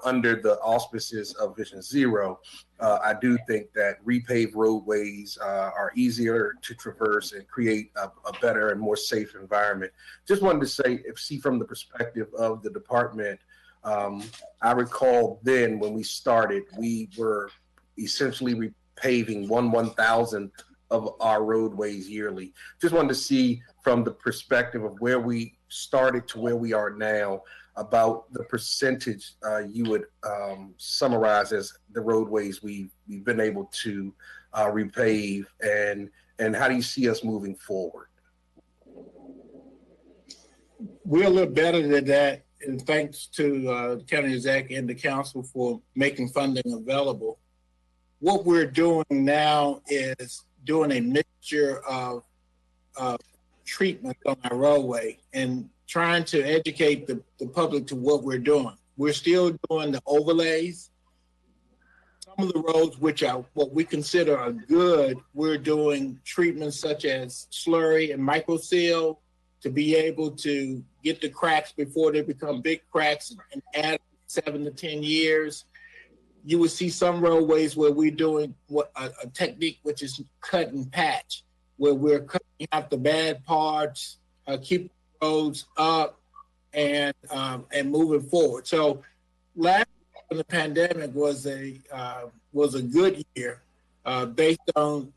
under the auspices of Vision Zero, I do think that repaved roadways are easier to traverse and create a better and more safe environment. Just wanted to see from the perspective of the department, I recall then when we started, we were essentially repaving 1/1000th of our roadways yearly. Just wanted to see from the perspective of where we started to where we are now, about the percentage you would summarize as the roadways we've been able to repave, and how do you see us moving forward? We're a little better than that, and thanks to the county exec and the council for making funding available. What we're doing now is doing a mixture of treatment on our roadway and trying to educate the public to what we're doing. We're still doing the overlays. Some of the roads which are what we consider are good, we're doing treatments such as slurry and microseal to be able to get the cracks before they become big cracks and add 7 to 10 years. You will see some roadways where we're doing a technique which is cut and patch, where we're cutting out the bad parts, keep roads up, and moving forward. So last year, when the pandemic was a good year based on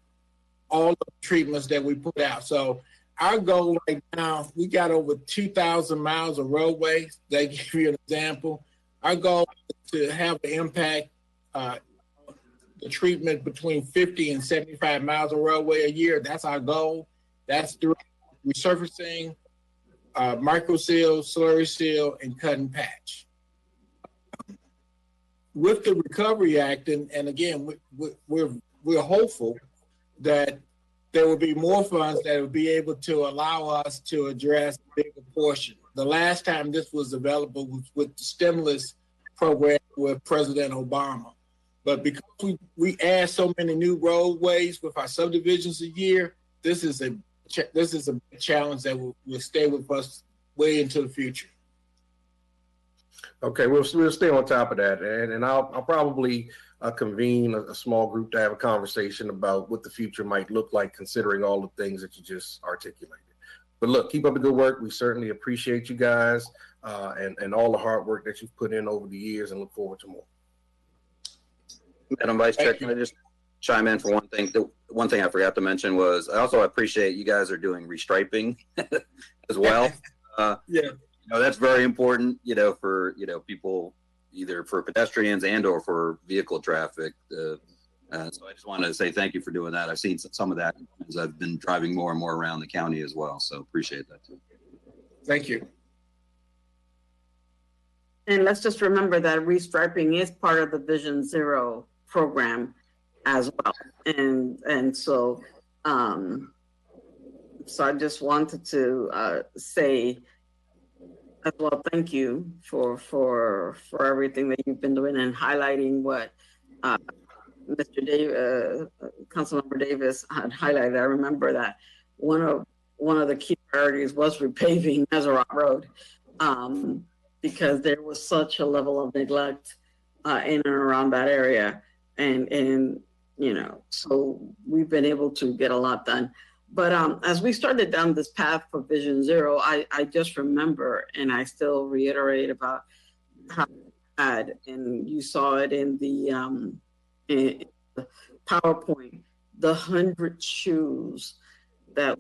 all of the treatments that we put out. So our goal right now, we got over 2,000 miles of roadways. They give you an example. Our goal is to have an impact, the treatment between 50 and 75 miles of roadway a year. That's our goal. That's through resurfacing, microseal, slurry seal, and cut and patch. With the Recovery Act, and again, we're hopeful that there will be more funds that will be able to allow us to address a bigger portion. The last time this was available was with the stimulus program with President Obama. But because we add so many new roadways with our subdivisions a year, this is a challenge that will stay with us way into the future. Okay, we'll stay on top of that, and I'll probably convene a small group to have a conversation about what the future might look like, considering all the things that you just articulated. But look, keep up the good work. We certainly appreciate you guys and all the hard work that you've put in over the years, and look forward to more. Madam Vice Chair, can I just chime in for one thing? The one thing I forgot to mention was I also appreciate you guys are doing restriping as well. Yeah. That's very important, for, people, either for pedestrians and or for vehicle traffic. So I just wanted to say thank you for doing that. I've seen some of that as I've been driving more and more around the county as well. So appreciate that too. Thank you. And let's just remember that restriping is part of the Vision Zero program as well. And so I just wanted to say as well, thank you for everything that you've been doing and highlighting what Councilmember Davis had highlighted. I remember that one of the key priorities was repaving Mazarock Road because there was such a level of neglect in and around that area, and so we've been able to get a lot done. But as we started down this path for Vision Zero, I just remember, and I still reiterate about how bad, and you saw it in the PowerPoint, the 100 shoes that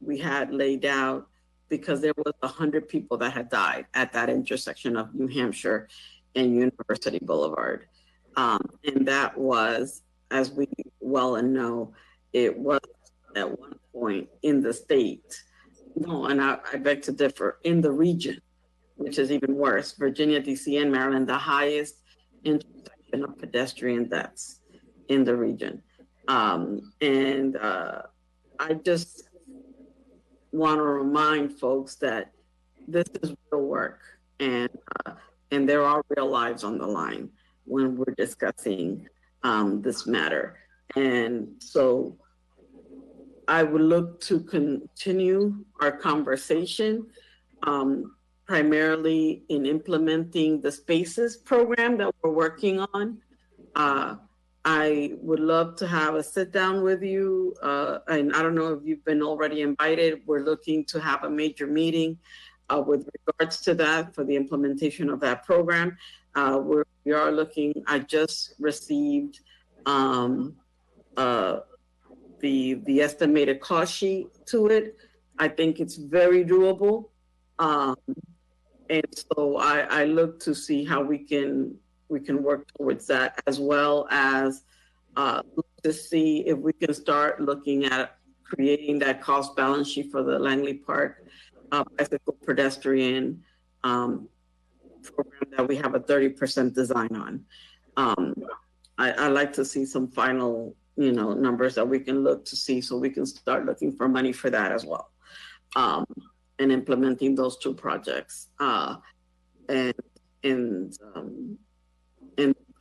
we had laid out because there was 100 people that had died at that intersection of New Hampshire and University Boulevard. And that was, as we well know, it was at one point in the state, no, and I beg to differ, in the region, which is even worse, Virginia, DC, and Maryland, the highest intersection of pedestrian deaths in the region. I just want to remind folks that this is real work, and there are real lives on the line when we're discussing this matter. And so I would look to continue our conversation, primarily in implementing the Spaces program that we're working on. I would love to have a sit down with you. And I don't know if you've been already invited. We're looking to have a major meeting with regards to that for the implementation of that program. We are looking, I just received the estimated cost sheet to it. I think it's very doable. And so I look to see how we can work towards that, as well as to see if we can start looking at creating that cost balance sheet for the Langley Park bicycle pedestrian program that we have a 30% design on. I like to see some final numbers that we can look to see, so we can start looking for money for that as well. in implementing those two projects. And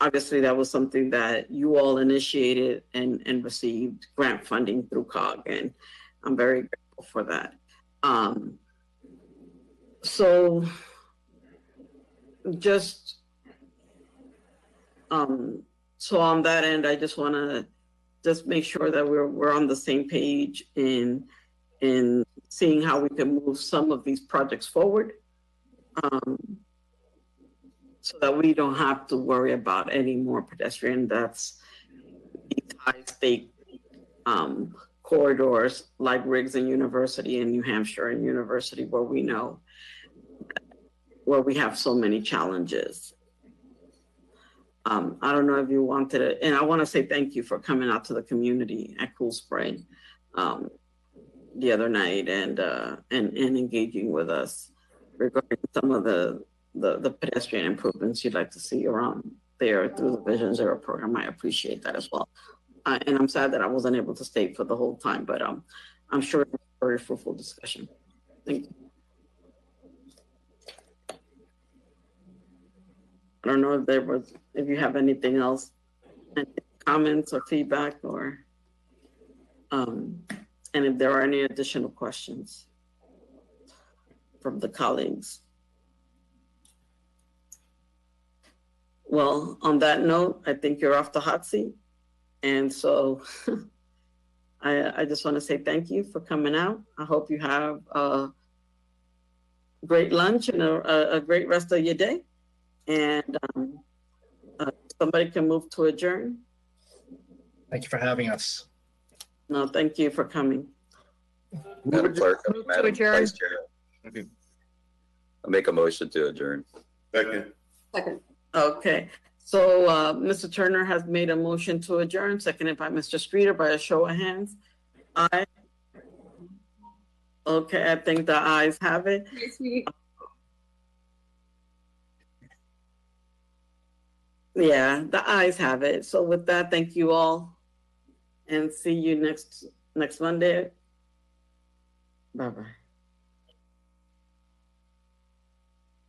obviously that was something that you all initiated and received grant funding through COG, and I'm very grateful for that. So just so on that end, I just want to just make sure that we're on the same page in seeing how we can move some of these projects forward, so that we don't have to worry about any more pedestrian that's these high stake corridors like Riggs and University and New Hampshire and University, where we know where we have so many challenges. I don't know if you wanted to, and I want to say thank you for coming out to the community at Cool Spring the other night and engaging with us regarding some of the pedestrian improvements you'd like to see around there through the Vision Zero program. I appreciate that as well. And I'm sad that I wasn't able to stay for the whole time, but I'm sure it was a very fruitful discussion. Thank you. I don't know if you have anything else, any comments or feedback, or and if there are any additional questions from the colleagues. Well, on that note, I think you're off the hot seat. And so I just want to say thank you for coming out. I hope you have a great lunch and a great rest of your day. And somebody can move to adjourn. Thank you for having us. No, thank you for coming. Madam Clerk, Move to Madam adjourn. Vice Chair. I'll make a motion to adjourn. Second. Second. Okay, so Mr. Turner has made a motion to adjourn, seconded by Mr. Streeter by a show of hands. Aye. Okay, I think the ayes have it. Yeah, the ayes have it. So with that, thank you all, and see you next Monday. Bye-bye.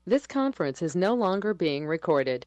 This conference is no longer being recorded.